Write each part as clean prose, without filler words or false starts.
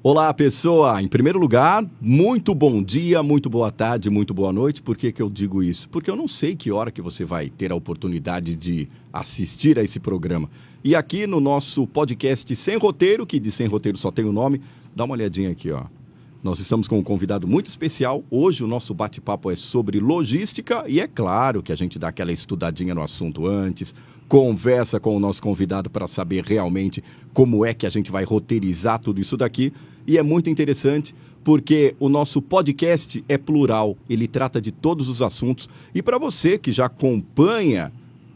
Olá, pessoa! Em primeiro lugar, muito bom dia, muito boa tarde, muito boa noite. Por que eu digo isso? Porque eu não sei que hora que você vai ter a oportunidade de assistir a esse programa. E aqui no nosso podcast Sem Roteiro, que de Sem Roteiro só tem o nome, dá uma olhadinha aqui, ó. Nós estamos com um convidado muito especial. Hoje o nosso bate-papo é sobre logística e é claro que a gente dá aquela estudadinha no assunto antes, conversa com o nosso convidado para saber realmente como é que a gente vai roteirizar tudo isso daqui. E é muito interessante porque o nosso podcast é plural, ele trata de todos os assuntos. E para você que já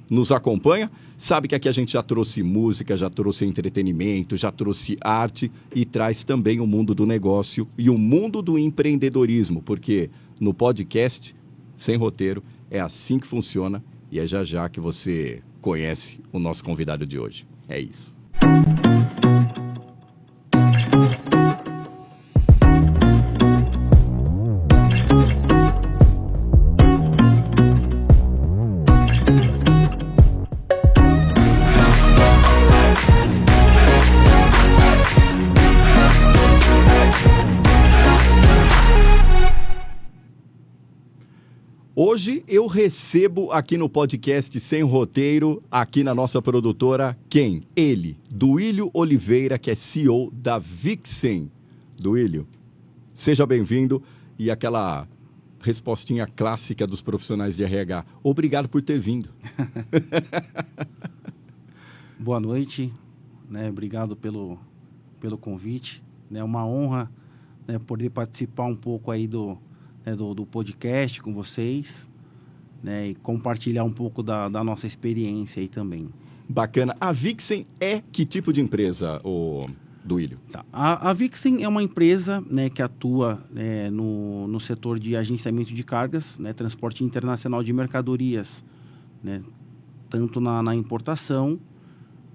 nos acompanha, sabe que aqui a gente já trouxe música, já trouxe entretenimento, já trouxe arte e traz também o mundo do negócio e o mundo do empreendedorismo, porque no podcast Sem Roteiro é assim que funciona e é já que você conhece o nosso convidado de hoje. É isso. Hoje eu recebo aqui no podcast Sem Roteiro, aqui na nossa produtora, quem? Ele, Duílio Oliveira, que é CEO da Vixen. Duílio, seja bem-vindo e aquela respostinha clássica dos profissionais de RH. Obrigado por ter vindo. Boa noite, né? Obrigado pelo convite. É uma honra, né, poder participar um pouco aí do podcast com vocês, né, e compartilhar um pouco da nossa experiência aí também. Bacana. A Vixen é que tipo de empresa, Duílio? Tá. A Vixen é uma empresa, né, que atua, né, no setor de agenciamento de cargas, né, transporte internacional de mercadorias, né, tanto na importação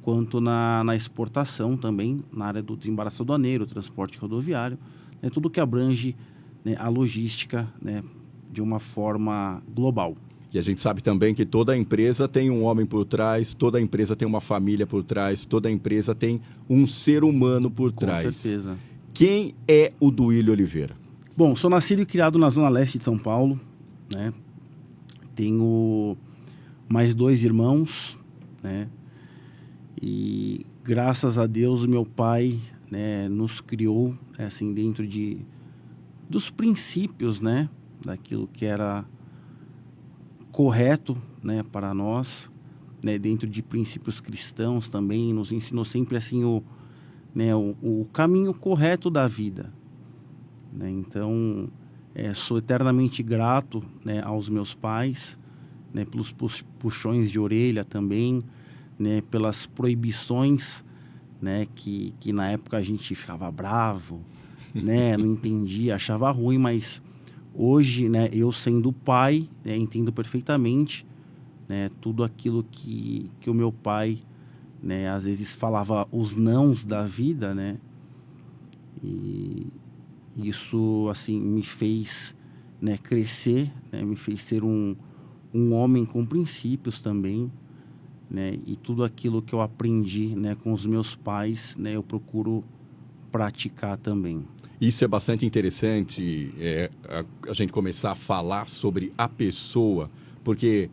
quanto na exportação também, na área do desembaraço aduaneiro, transporte rodoviário, né, tudo que abrange, né, a logística, né, de uma forma global. E a gente sabe também que toda empresa tem um homem por trás, toda empresa tem uma família por trás, toda empresa tem um ser humano por trás. Com certeza. Quem é o Duílio Oliveira? Bom, sou nascido e criado na Zona Leste de São Paulo, né? Tenho mais 2 irmãos, né? E graças a Deus o meu pai, né, nos criou, assim, dentro dos princípios, né, daquilo que era correto, né, para nós, né, dentro de princípios cristãos também, nos ensinou sempre assim o caminho correto da vida, né? Então, sou eternamente grato, né, aos meus pais, né, pelos puxões de orelha também, né, pelas proibições, né, que na época a gente ficava bravo, né, não entendia, achava ruim, mas hoje, né, eu sendo pai, né, entendo perfeitamente, né, tudo aquilo que o meu pai, né, às vezes falava os nãos da vida, né, e isso, assim, me fez, né, crescer, né, me fez ser um homem com princípios também, né, e tudo aquilo que eu aprendi, né, com os meus pais, né, eu procuro praticar também. Isso é bastante interessante, a gente começar a falar sobre a pessoa, porque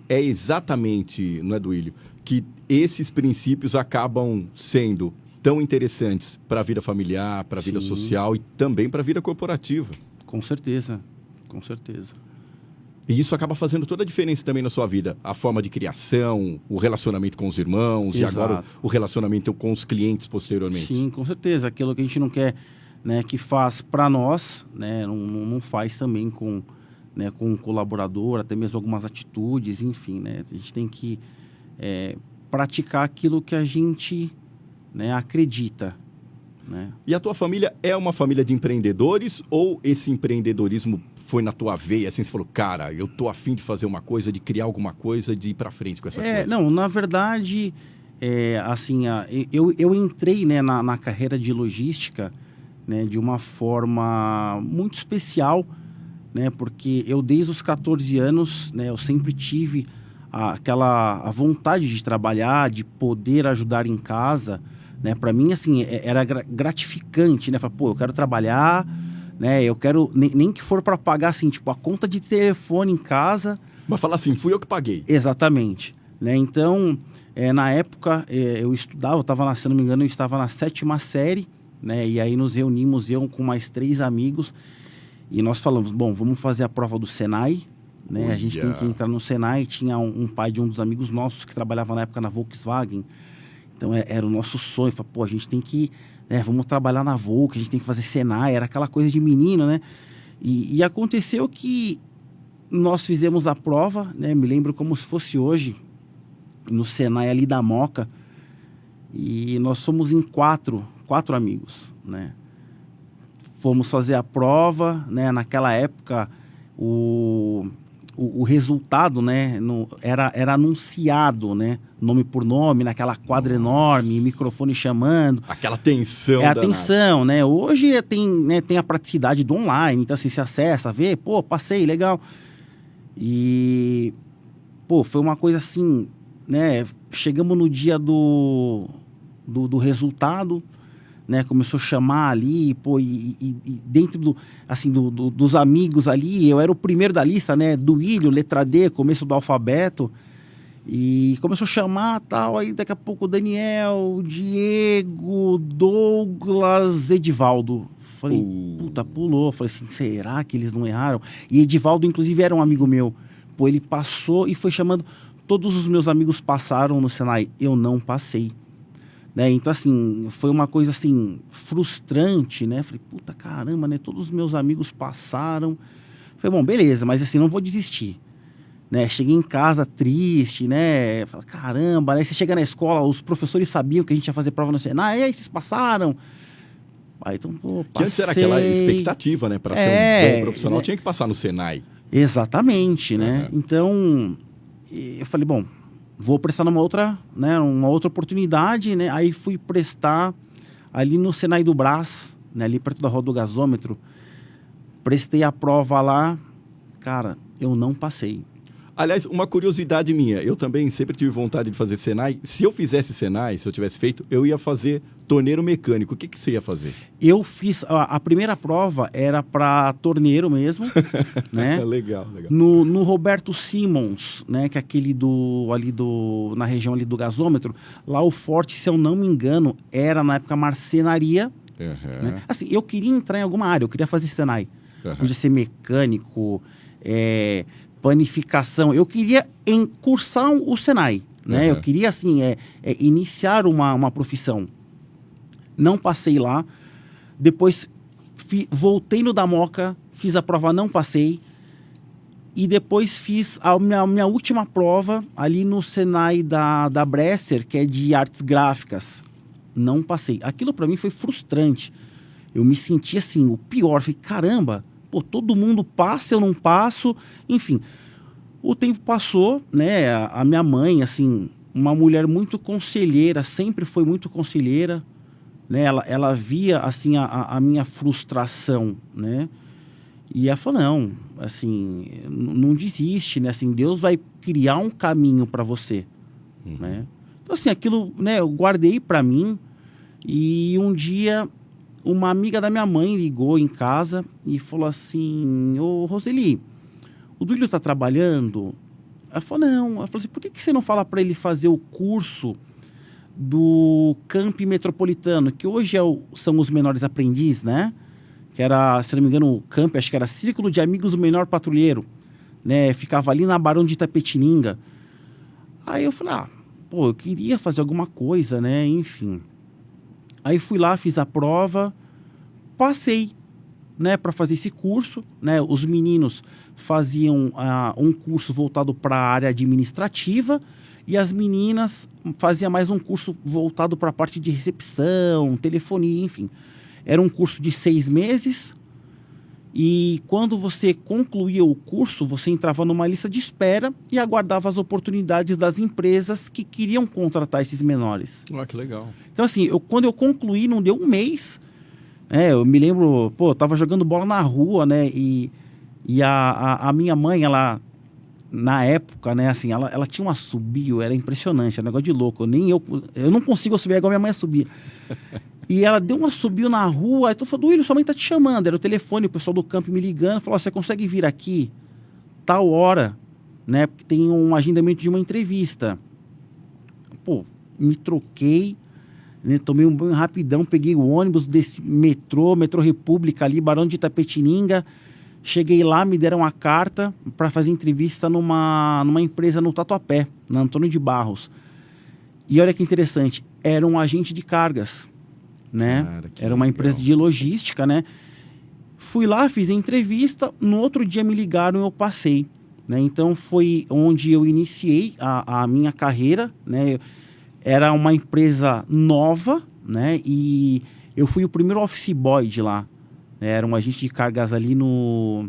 é exatamente, não é, Duílio, que esses princípios acabam sendo tão interessantes para a vida familiar, para a vida social e também para a vida corporativa. Com certeza, com certeza. E isso acaba fazendo toda a diferença também na sua vida. A forma de criação, o relacionamento com os irmãos. Exato. E agora o relacionamento com os clientes posteriormente. Sim, com certeza. Aquilo que a gente não quer, né, que faz para nós, né, não faz também com, né, com um colaborador, até mesmo algumas atitudes, enfim, né, a gente tem que praticar aquilo que a gente, né, acredita, né. E a tua família é uma família de empreendedores ou esse empreendedorismo foi na tua veia, assim, você falou, cara, eu tô afim de fazer uma coisa, de criar alguma coisa, de ir para frente com essa coisa? Não, na verdade, assim, eu entrei, né, na carreira de logística, né, de uma forma muito especial, né, porque eu desde os 14 anos, né, eu sempre tive a vontade de trabalhar, de poder ajudar em casa, né? Para mim, assim, era gratificante, né? Falar, pô, eu quero trabalhar, né? Eu quero, nem que for para pagar, assim, tipo, a conta de telefone em casa. Mas falar assim, fui eu que paguei. Exatamente, né? Então, na época, eu estudava, se não me engano, eu estava na 7ª série, né? E aí nos reunimos, eu com mais 3 amigos, e nós falamos, bom, vamos fazer a prova do Senai, né? A gente tem que entrar no Senai. Tinha um pai de um dos amigos nossos que trabalhava na época na Volkswagen. Então era o nosso sonho. Falei, pô, a gente tem que, né, vamos trabalhar na Volkswagen, a gente tem que fazer Senai. Era aquela coisa de menino, né? E aconteceu que nós fizemos a prova, né? Me lembro como se fosse hoje, no Senai ali da Moca. E nós somos em quatro amigos, né? Fomos fazer a prova, né? Naquela época, o resultado, né, era anunciado, né, nome por nome, naquela quadra enorme, microfone chamando. Aquela tensão. A tensão, né? Hoje tem a praticidade do online, então assim, se acessa, vê, pô, passei, legal. E, pô, foi uma coisa assim, né? Chegamos no dia do resultado, né? Começou a chamar ali, pô, e dentro dos amigos ali, eu era o primeiro da lista, né? Do Ilho, letra D, começo do alfabeto. E começou a chamar, tal, aí daqui a pouco Daniel, Diego, Douglas, Edivaldo. Falei, puta, pulou. Falei assim, será que eles não erraram? E Edivaldo, inclusive, era um amigo meu. Pô, ele passou e foi chamando. Todos os meus amigos passaram no Senai. Eu não passei. Né? Então, assim, foi uma coisa, assim, frustrante, né? Falei, puta, caramba, né? Todos os meus amigos passaram. Falei, bom, beleza, mas assim, não vou desistir. Né? Cheguei em casa triste, né? Falei, caramba, né? Você chega na escola, os professores sabiam que a gente ia fazer prova no Senai, e aí vocês passaram. Aí, então, pô, passei. Que antes era aquela expectativa, né? Para ser um bom profissional, tinha que passar no Senai. Exatamente, né? Então, eu falei, bom, vou prestar numa outra, né, uma outra oportunidade, né? Aí fui prestar ali no Senai do Brás, né, ali perto da Rua do Gasômetro. Prestei a prova lá, cara, eu não passei. Aliás, uma curiosidade minha, eu também sempre tive vontade de fazer Senai. Se eu fizesse Senai, se eu tivesse feito, eu ia fazer torneiro mecânico. O que você ia fazer? Eu fiz, a primeira prova era para torneiro mesmo, né? Legal. No Roberto Simons, né? Que é aquele na região ali do Gasômetro. Lá o forte, se eu não me engano, era na época marcenaria. Né? Assim, eu queria entrar em alguma área, eu queria fazer Senai. Podia ser mecânico, panificação. Eu queria cursar o Senai, né? Eu queria, assim, iniciar uma profissão. Não passei lá. Depois voltei no da Moca, fiz a prova, não passei. E depois fiz a minha última prova ali no Senai da Bresser, que é de artes gráficas. Não passei. Aquilo para mim foi frustrante. Eu me senti assim, o pior. Falei, caramba, pô, todo mundo passa, eu não passo. Enfim, o tempo passou, né? A minha mãe, assim, uma mulher muito conselheira, sempre foi muito conselheira, né? Ela via, assim, a minha frustração, né? E ela falou, não, assim, não desiste, né? Assim, Deus vai criar um caminho para você, né? Então, assim, aquilo, né? Eu guardei para mim. E um dia, uma amiga da minha mãe ligou em casa e falou assim, ô Roseli, o Duílio tá trabalhando? Ela falou, não. Ela falou assim, por que você não fala para ele fazer o curso do Camp Metropolitano, que hoje são os menores aprendizes, né? Que era, se não me engano, o Camp, acho que era Círculo de Amigos do Menor Patrulheiro, né? Ficava ali na Barão de Itapetininga. Aí eu falei, pô, eu queria fazer alguma coisa, né? Enfim. Aí fui lá, fiz a prova, passei, né, para fazer esse curso, né? Os meninos faziam um curso voltado para a área administrativa e as meninas faziam mais um curso voltado para a parte de recepção, telefonia, enfim. Era um curso de 6 meses e quando você concluía o curso, você entrava numa lista de espera e aguardava as oportunidades das empresas que queriam contratar esses menores. Que legal. Então, assim, quando eu concluí, não deu um mês, eu me lembro, pô, eu tava jogando bola na rua, né, e a minha mãe, ela na época, né, assim, ela tinha um assobio, era impressionante, era um negócio de louco. Eu não consigo assobiar igual minha mãe assobia. E ela deu um assobio na rua, aí eu falei, Duílio, sua mãe tá te chamando. Era o telefone, o pessoal do campo me ligando, falou, você consegue vir aqui tal hora, né, porque tem um agendamento de uma entrevista. Pô, me troquei, né, tomei um banho rapidão, peguei o ônibus, desci metrô República ali, Barão de Itapetininga. Cheguei lá, me deram a carta para fazer entrevista numa empresa no Tatuapé, na Antônio de Barros. E olha que interessante, era um agente de cargas, né? Cara, era uma legal. empresa de logística, né? Fui lá, fiz a entrevista, no outro dia me ligaram e eu passei, né? Então foi onde eu iniciei a minha carreira, né? Era uma empresa nova, né? E eu fui o primeiro office boy de lá. Era um agente de cargas ali no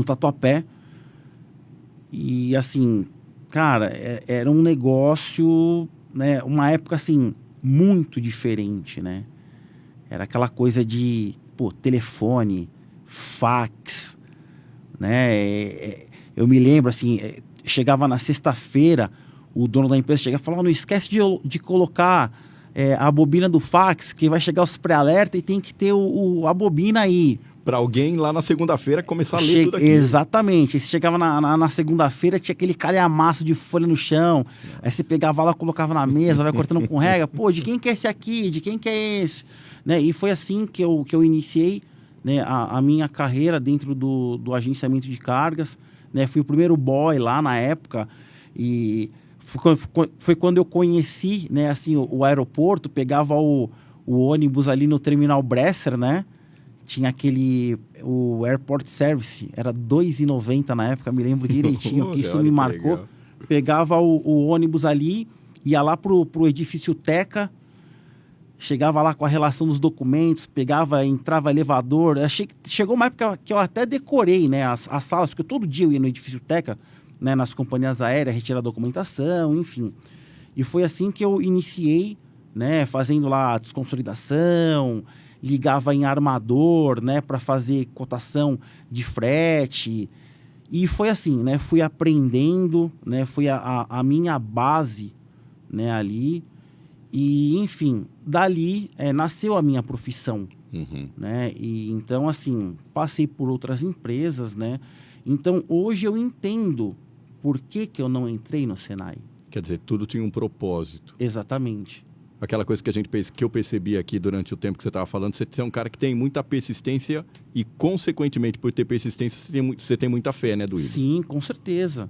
Tatuapé. E assim, cara, era um negócio, né? Uma época assim, muito diferente, né? Era aquela coisa de, pô, telefone, fax, né? Eu me lembro assim, chegava na sexta-feira, o dono da empresa chegava e falava, não esquece de colocar a bobina do fax, que vai chegar os pré-alerta e tem que ter a bobina aí. Para alguém lá na segunda-feira começar a ler tudo aquilo. Exatamente. Aí você chegava na segunda-feira, tinha aquele calhamaço de folha no chão. Aí você pegava lá, colocava na mesa, vai cortando com régua. Pô, de quem que é esse aqui? De quem que é esse? Né? E foi assim que eu iniciei, né, a minha carreira dentro do agenciamento de cargas. Né? Fui o primeiro boy lá na época. E foi quando eu conheci, né, assim, o aeroporto, pegava o ônibus ali no Terminal Bresser, né? Tinha o Airport Service, era R$ 2,90 na época, me lembro direitinho, que isso me marcou. Legal. Pegava o ônibus ali, ia lá pro edifício Teca, chegava lá com a relação dos documentos, entrava elevador. Chegou uma época que eu até decorei, né, as salas, porque todo dia eu ia no edifício Teca, né, nas companhias aéreas, retirar documentação, enfim. E foi assim que eu iniciei, né, fazendo lá a desconsolidação, ligava em armador, né, para fazer cotação de frete. E foi assim, né, fui aprendendo, né, foi a minha base, né, ali. E, enfim, dali nasceu a minha profissão, né? E então, assim, passei por outras empresas, né? Então, hoje eu entendo por que eu não entrei no Senai. Quer dizer, tudo tinha um propósito. Exatamente. Aquela coisa que eu percebi aqui durante o tempo que você estava falando, você é um cara que tem muita persistência e, consequentemente, por ter persistência, você tem muita fé, né, Duílio? Sim, com certeza.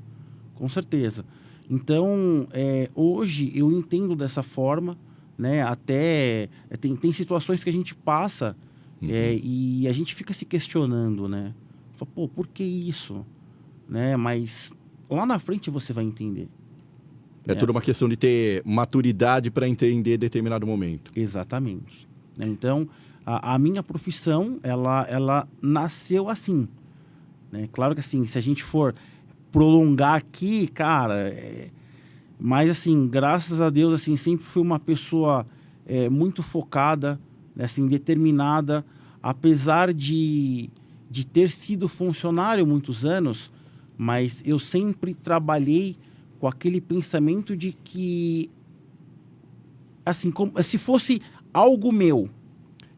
Com certeza. Então, hoje eu entendo dessa forma, né? Até tem situações que a gente passa e a gente fica se questionando, né? Fala, pô, por que isso? Né? Mas lá na frente você vai entender. É tudo uma questão de ter maturidade para entender determinado momento. Exatamente. Então, a minha profissão, ela nasceu assim. Né? Claro que assim, se a gente for prolongar aqui, cara... Mas assim, graças a Deus, assim, sempre fui uma pessoa muito focada, né? Assim, determinada. Apesar de ter sido funcionário muitos anos, mas eu sempre trabalhei com aquele pensamento de que, assim, como se fosse algo meu.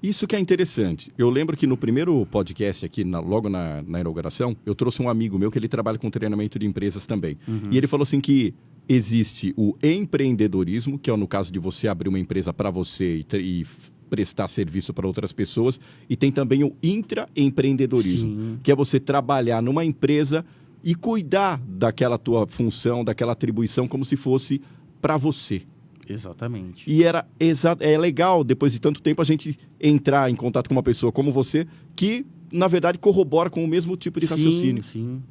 Isso que é interessante. Eu lembro que no primeiro podcast aqui, logo na inauguração, eu trouxe um amigo meu que ele trabalha com treinamento de empresas também. E ele falou assim que existe o empreendedorismo, que é no caso de você abrir uma empresa para você e prestar serviço para outras pessoas, e tem também o intraempreendedorismo, Sim. que é você trabalhar numa empresa e cuidar daquela tua função, daquela atribuição como se fosse para você. Exatamente. E é legal, depois de tanto tempo, a gente entrar em contato com uma pessoa como você, que, na verdade, corrobora com o mesmo tipo de raciocínio. Sim.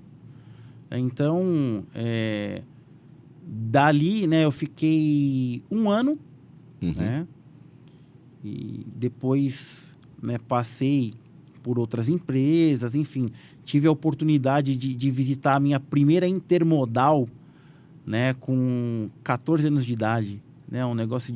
Então, dali, né, eu fiquei 1 ano, né? E depois, né, passei por outras empresas, enfim. Tive a oportunidade de visitar a minha primeira Intermodal, né, com 14 anos de idade. Né, um negócio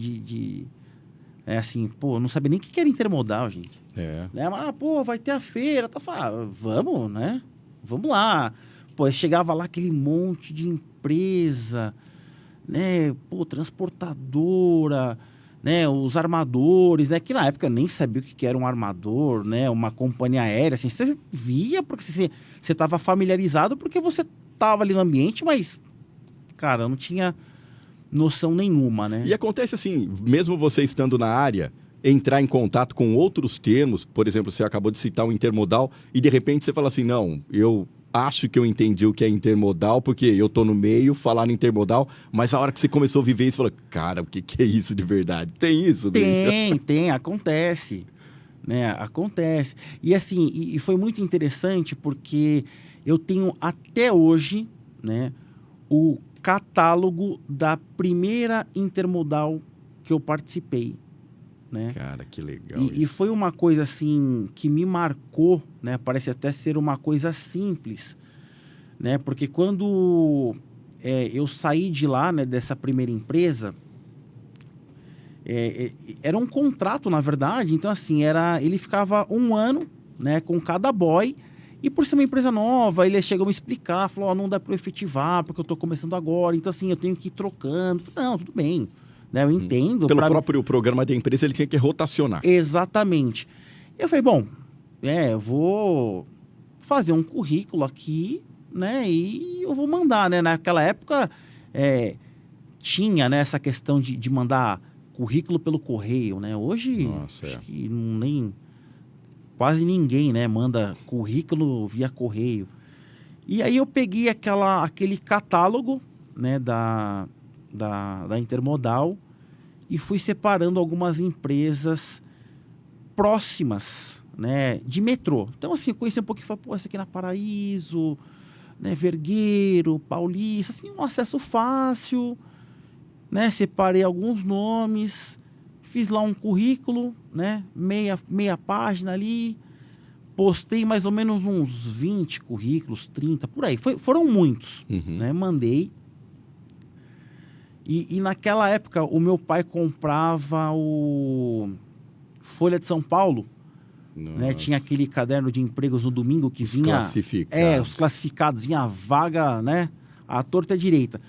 assim, pô, não sabia nem o que era Intermodal, gente. Né? Mas, pô, vai ter a feira, tá falando, vamos, né? Vamos lá. pô, chegava lá aquele monte de empresa, né? Pô, transportadora, né? Os armadores, né? Que na época eu nem sabia o que era um armador, né? Uma companhia aérea, assim. Você via porque você estava familiarizado porque você estava ali no ambiente, mas, cara, eu não tinha noção nenhuma, né? E acontece assim, mesmo você estando na área, entrar em contato com outros termos, por exemplo, você acabou de citar o intermodal, e de repente você fala assim, não, eu acho que eu entendi o que é intermodal, porque eu tô no meio, falar no intermodal, mas a hora que você começou a viver isso, você falou, cara, o que é isso de verdade? Tem isso? Tem, acontece, né? Acontece. E assim, e foi muito interessante porque eu tenho até hoje, né, o catálogo da primeira intermodal que eu participei, né? Cara, que legal E foi uma coisa assim que me marcou, né? Parece até ser uma coisa simples, né? Porque quando eu saí de lá, né, dessa primeira empresa, era um contrato, na verdade. Então, assim, ele ficava 1 ano, né, com cada boy. E por ser uma empresa nova, ele chegou a me explicar, falou, não dá para eu efetivar, porque eu estou começando agora, então assim, eu tenho que ir trocando. Falei, não, tudo bem, né, eu entendo. Pelo próprio programa da empresa, ele tinha que rotacionar. Exatamente. Eu falei, bom, eu vou fazer um currículo aqui, né, e eu vou mandar, né. Naquela época, tinha, né, essa questão de mandar currículo pelo correio, né. Hoje, acho que nem... Quase ninguém, né, manda currículo via correio. E aí eu peguei aquele catálogo, né, da Intermodal e fui separando algumas empresas próximas, né, de metrô. Então, assim, eu conheci um pouquinho, falei, pô, essa aqui na Paraíso, né, Vergueiro, Paulista, assim, um acesso fácil, né, separei alguns nomes... Fiz lá um currículo, né? Meia página ali. Postei mais ou menos uns 20 currículos, 30, por aí. Foram muitos, né? Mandei. E naquela época, o meu pai comprava o Folha de São Paulo. Né? Tinha aquele caderno de empregos no domingo que vinha... Classificados. Os classificados. Vinha a vaga, né? À torta e à direita.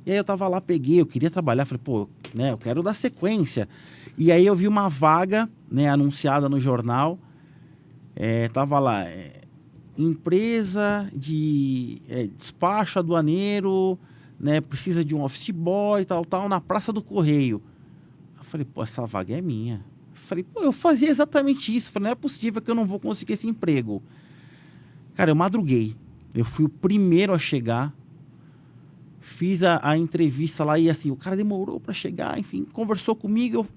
E aí eu tava lá, peguei, eu queria trabalhar, falei, pô, né, eu quero dar sequência. E aí eu vi uma vaga, né, anunciada no jornal, tava lá, empresa de despacho aduaneiro, né, precisa de um office boy, tal, na Praça do Correio. Eu falei, pô, essa vaga é minha. Eu falei, pô, eu fazia exatamente isso. Eu falei, não é possível que eu não vou conseguir esse emprego. Cara, eu madruguei, eu fui o primeiro a chegar. Fiz a entrevista lá e assim, o cara demorou para chegar, enfim, conversou comigo,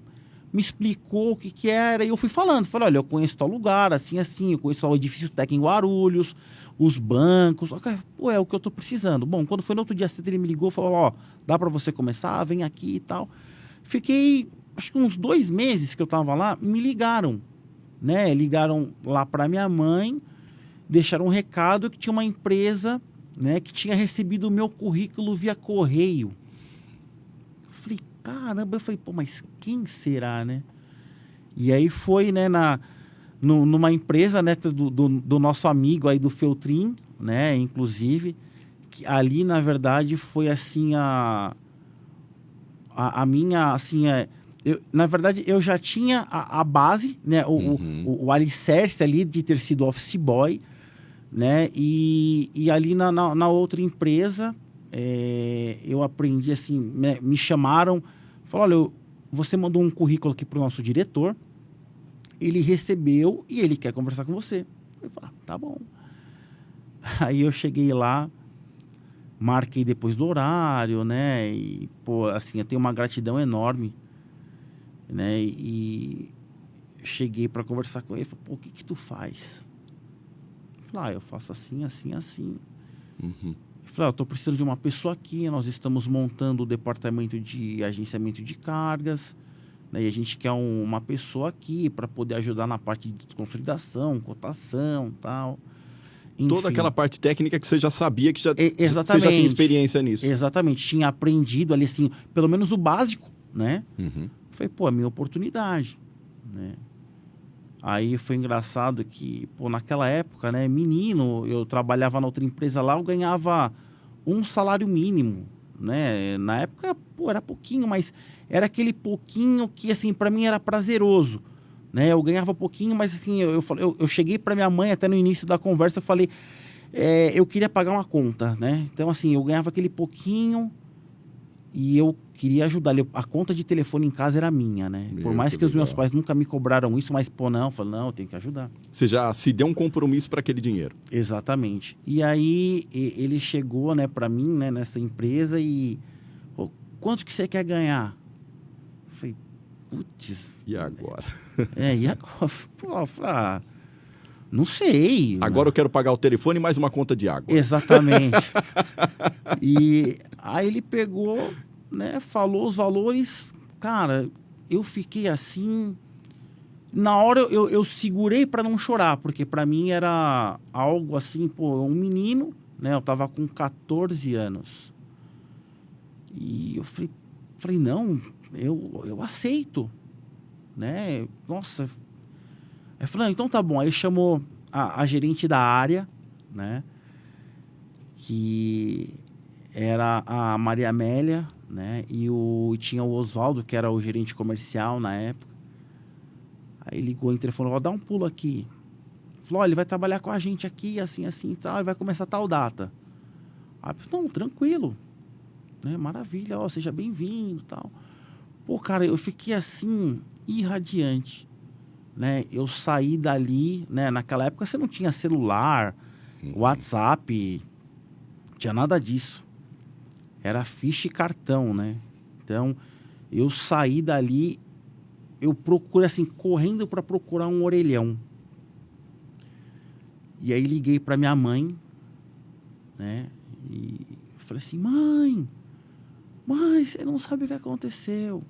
me explicou o que era e eu fui falando. Falei, olha, eu conheço tal lugar, assim, eu conheço o edifício técnico em Guarulhos, os bancos, pô, é o que eu tô precisando. Bom, quando foi no outro dia cedo, ele me ligou, falou, ó, dá para você começar, vem aqui e tal. Fiquei, acho que uns 2 meses que eu tava lá, me ligaram, né? Ligaram lá para minha mãe, deixaram um recado que tinha uma empresa... né, que tinha recebido o meu currículo via correio. Eu falei, caramba, pô, mas quem será, né? E aí foi, né, numa empresa, né, do nosso amigo aí do Feltrin, né, inclusive, que ali, na verdade, foi assim, a minha, assim, na verdade, eu já tinha a base, né, o alicerce ali de ter sido office boy, né? E ali na outra empresa, eu aprendi assim, né? Me chamaram, falaram, olha, você mandou um currículo aqui para o nosso diretor, ele recebeu e ele quer conversar com você. Eu falei, tá bom. Aí eu cheguei lá, marquei depois do horário, né? E, pô, assim, eu tenho uma gratidão enorme, né? E cheguei para conversar com ele, falei, pô, o que tu faz? Eu faço assim, assim, assim. Eu falei, eu estou precisando de uma pessoa aqui, nós estamos montando o departamento de agenciamento de cargas, né, e a gente quer uma pessoa aqui para poder ajudar na parte de desconsolidação, cotação, tal. Enfim, toda aquela parte técnica que você já sabia, que exatamente, você já tinha experiência nisso. Exatamente, tinha aprendido ali, assim, pelo menos o básico, né? Falei, pô, é minha oportunidade, né? Aí foi engraçado que, pô, naquela época, né, menino, eu trabalhava na outra empresa lá, eu ganhava um salário mínimo, né? Na época, pô, era pouquinho, mas era aquele pouquinho que, assim, para mim era prazeroso, né? Eu ganhava pouquinho, mas assim, eu cheguei para minha mãe até no início da conversa, eu falei, eu queria pagar uma conta, né? Então, assim, eu ganhava aquele pouquinho e eu queria ajudar. A conta de telefone em casa era minha, né? Por mais que os meus pais nunca me cobraram isso, mas, pô, não, eu falei, não, eu tenho que ajudar. Você já se deu um compromisso para aquele dinheiro. Exatamente. E aí, ele chegou, né, para mim, né, nessa empresa e... Pô, quanto que você quer ganhar? Eu falei, putz... E agora? E agora? Pô, eu falei, não sei. Agora eu quero pagar o telefone e mais uma conta de água. Exatamente. E aí ele pegou, né, falou os valores. Cara, eu fiquei assim... Na hora eu segurei para não chorar, porque para mim era algo assim, pô, um menino, né? Eu tava com 14 anos. E eu falei não, eu aceito, né? Nossa. Aí eu falei, então tá bom. Aí chamou a gerente da área, né? Que era a Maria Amélia, né? E tinha o Oswaldo, que era o gerente comercial na época. Aí ligou em telefone, ó, dá um pulo aqui. Falou, ó, ele vai trabalhar com a gente aqui, assim, assim e tal, ele vai começar tal data. Aí eu falei, não, tranquilo, né? Maravilha, ó, seja bem-vindo e tal. Pô, cara, eu fiquei assim, irradiante, né? Eu saí dali, né? Naquela época você não tinha celular, WhatsApp, não tinha nada disso. Era ficha e cartão, né? Então, eu saí dali, eu procurei assim, correndo para procurar um orelhão. E aí liguei para minha mãe, né? E falei assim, mãe, você não sabe o que aconteceu.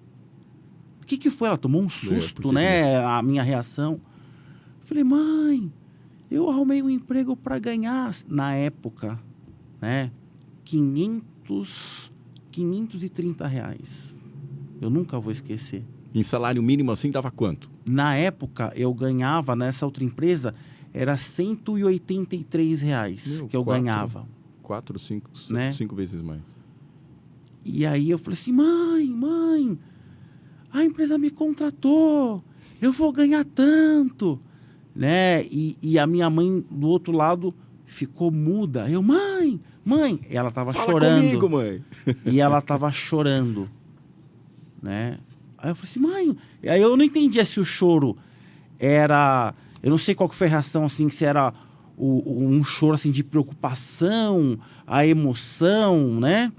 O que foi? Ela tomou um susto, né? A minha reação. Falei, mãe, eu arrumei um emprego para ganhar, na época, né? 530 reais. Eu nunca vou esquecer. Em salário mínimo assim dava quanto? Na época, eu ganhava, nessa outra empresa, era 183 reais que eu ganhava. 4, 5, né? 5 vezes mais. E aí eu falei assim, mãe, a empresa me contratou, eu vou ganhar tanto, né? E a minha mãe, do outro lado, ficou muda. Eu, mãe, ela tava chorando. Fala comigo, mãe. E ela tava chorando, né? Aí eu falei assim, mãe... Aí eu não entendia se o choro era... Eu não sei qual que foi a reação, assim, se era um choro, assim, de preocupação, a emoção, né?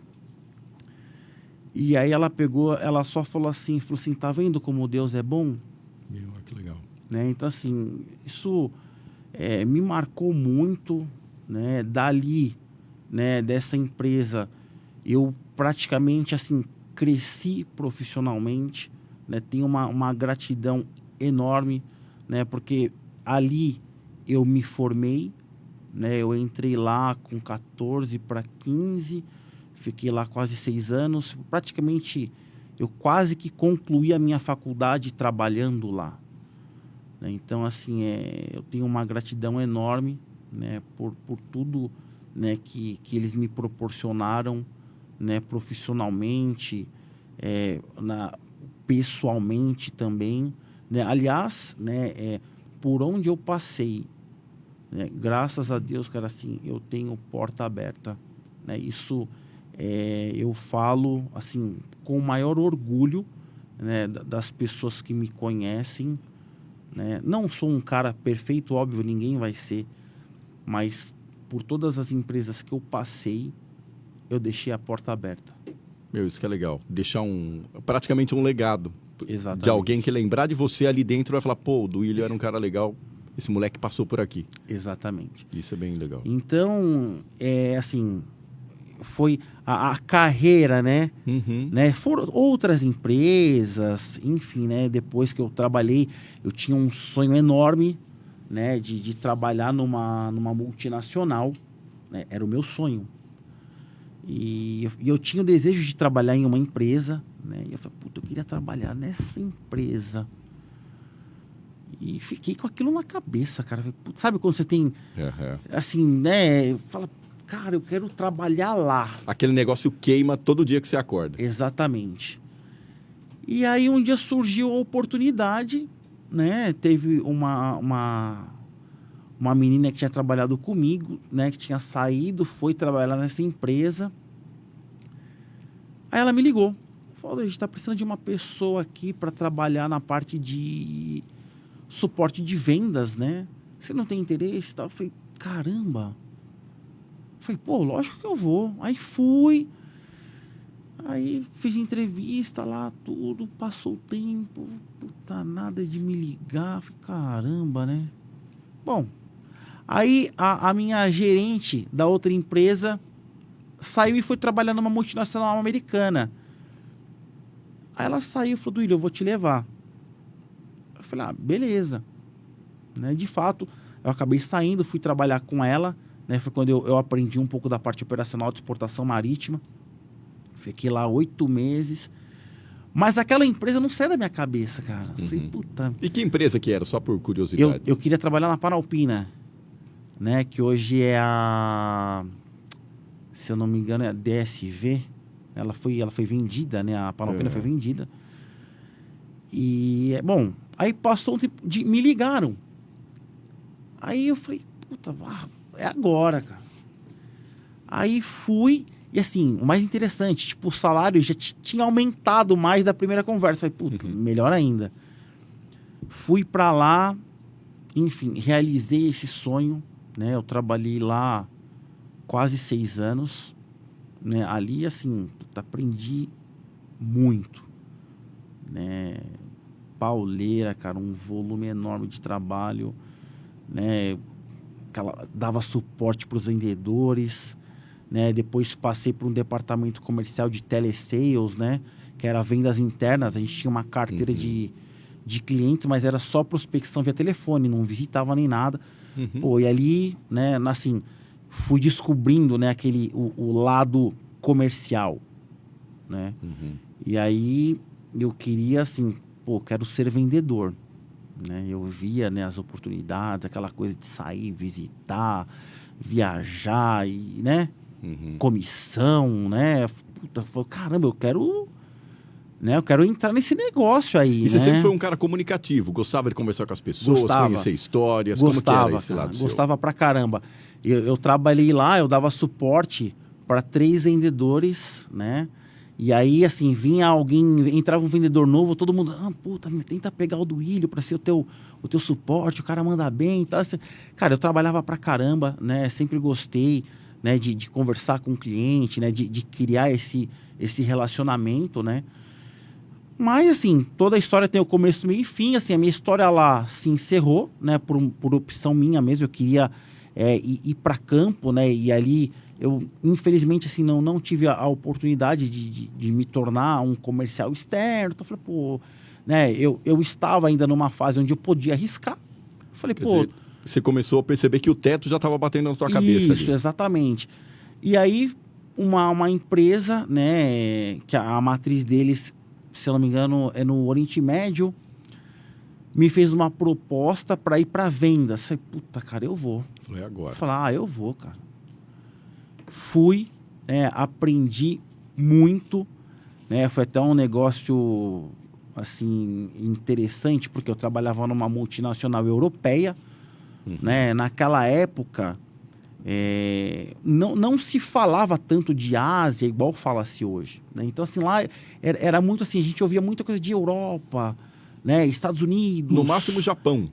E aí ela pegou, ela só falou assim, tá vendo como Deus é bom? Meu, que legal. Né? Então, assim, isso me marcou muito, né? Dali, né, dessa empresa, eu praticamente, assim, cresci profissionalmente, né? Tenho uma gratidão enorme, né? Porque ali eu me formei, né? Eu entrei lá com 14 para 15, fiquei lá quase 6 anos. Praticamente, eu quase que concluí a minha faculdade trabalhando lá. Né? Então, assim, eu tenho uma gratidão enorme, né? Por tudo, né? que eles me proporcionaram, né? Profissionalmente, pessoalmente também, né? Aliás, né? Por onde eu passei, né? Graças a Deus, cara, assim, eu tenho porta aberta, né? Isso eu falo assim com o maior orgulho, né? Das pessoas que me conhecem, né? Não sou um cara perfeito, óbvio, ninguém vai ser, mas por todas as empresas que eu passei, eu deixei a porta aberta. Meu, isso que é legal. Deixar praticamente um legado. Exatamente. De alguém que lembrar de você ali dentro vai falar, pô, o Duílio era um cara legal, esse moleque passou por aqui. Exatamente. Isso é bem legal. Então, assim, foi a carreira, né? Uhum. né? Foram outras empresas, enfim, né? Depois que eu trabalhei, eu tinha um sonho enorme, né? De trabalhar numa multinacional, né? Era o meu sonho. E eu tinha o desejo de trabalhar em uma empresa, né? E eu falei, puta, eu queria trabalhar nessa empresa. E fiquei com aquilo na cabeça, cara. Putz, sabe quando você tem, Aham. assim, né? Fala, cara, eu quero trabalhar lá. Aquele negócio queima todo dia que você acorda. Exatamente. E aí um dia surgiu a oportunidade, né? Teve uma menina que tinha trabalhado comigo, né? Que tinha saído, foi trabalhar nessa empresa. Aí ela me ligou. Falou, a gente tá precisando de uma pessoa aqui para trabalhar na parte de suporte de vendas, né? Você não tem interesse e tal? Eu falei, caramba. Eu falei, pô, lógico que eu vou. Aí fui. Aí fiz entrevista lá, tudo. Passou o tempo. Puta, nada de me ligar. Falei, caramba, né? Bom, aí a minha gerente da outra empresa saiu e foi trabalhar numa multinacional americana. Aí ela saiu e falou, Duílio, eu vou te levar. Eu falei, beleza. Né? De fato, eu acabei saindo, fui trabalhar com ela. Né? Foi quando eu aprendi um pouco da parte operacional de exportação marítima. Fiquei lá 8 meses. Mas aquela empresa não saiu da minha cabeça, cara. Eu falei, puta... E que empresa que era, só por curiosidade? Eu queria trabalhar na Panalpina, né? Que hoje é a... Se eu não me engano, é a DSV. Ela foi vendida, né? A Panalpina foi vendida. E, bom, aí passou um tempo me ligaram. Aí eu falei, puta, é agora, cara. Aí fui, e assim, o mais interessante, tipo, o salário já tinha aumentado mais da primeira conversa. Falei, puta, melhor ainda. Fui pra lá, enfim, realizei esse sonho, né? Eu trabalhei lá quase 6 anos. Né? Ali, assim, aprendi muito, né? Pauleira, cara, um volume enorme de trabalho, né? Dava suporte para os vendedores, né? Depois passei por um departamento comercial de telesales, né? Que era vendas internas. A gente tinha uma carteira de clientes, mas era só prospecção via telefone, não visitava nem nada. Pô, e ali, né, assim... fui descobrindo, né, o lado comercial, né? E aí eu queria, assim, pô, quero ser vendedor, né? Eu via, né, as oportunidades, aquela coisa de sair, visitar, viajar e, né, comissão, né? Puta, falei, caramba, eu quero entrar nesse negócio aí, E você né? sempre foi um cara comunicativo, gostava de conversar com as pessoas, conhecer histórias, como que era esse lado seu? Gostava pra caramba. Eu trabalhei lá, eu dava suporte para 3 vendedores, né? E aí, assim, vinha alguém, entrava um vendedor novo, todo mundo, puta, tenta pegar o Duílio para ser o teu suporte, o cara manda bem e tal. Assim, cara, eu trabalhava pra caramba, né? Sempre gostei, né, de conversar com o cliente, né? De criar esse relacionamento, né? Mas, assim, toda a história tem o começo, meio e fim. Assim, a minha história lá se encerrou, né? Por opção minha mesmo. Eu queria ir para campo, né? E ali, eu, infelizmente, assim, não tive a oportunidade de me tornar um comercial externo. Então, eu falei, pô... Né? Eu estava ainda numa fase onde eu podia arriscar. Eu falei, Quer dizer, você começou a perceber que o teto já estava batendo na tua cabeça ali. Isso, exatamente. E aí, uma empresa, né? Que a matriz deles... se eu não me engano, é no Oriente Médio, me fez uma proposta para ir para vendas. Falei, puta, cara, eu vou. Foi agora. Falei, eu vou, cara. Fui, né, aprendi muito, né, foi até um negócio, assim, interessante, porque eu trabalhava numa multinacional europeia, né, naquela época... não se falava tanto de Ásia igual fala-se hoje, né? Então, assim, lá era muito assim, a gente ouvia muita coisa de Europa, né? Estados Unidos. No máximo, Japão.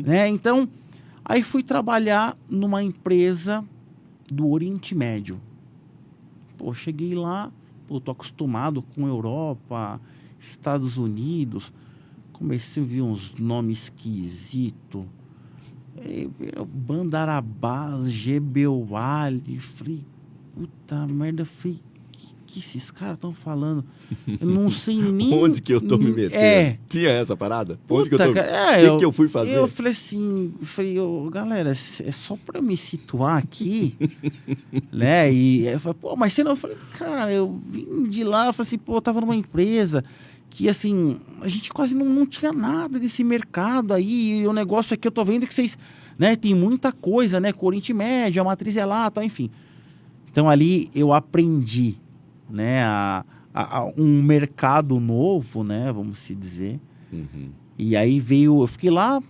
Né? Então, aí fui trabalhar numa empresa do Oriente Médio. Pô, cheguei lá, pô, tô acostumado com Europa, Estados Unidos. Comecei a ver uns nomes esquisitos. Bandarabás, Gebeuali, falei, puta merda, falei, que esses caras estão falando? Eu não sei nem... Onde que eu tô me metendo? Tinha essa parada? Onde que eu tô... O que eu fui fazer? Eu falei assim, galera, é só pra me situar aqui, né? E eu falei, pô, mas você não... Eu falei, cara, eu vim de lá, eu falei assim, pô, eu tava numa empresa que, assim, a gente quase não tinha nada desse mercado aí. E o negócio aqui, eu tô vendo que vocês, né, tem muita coisa, né? Oriente Médio, a matriz é lá, tal, enfim. Então, ali eu aprendi, né, um mercado novo, né, vamos se dizer. E aí eu fiquei lá,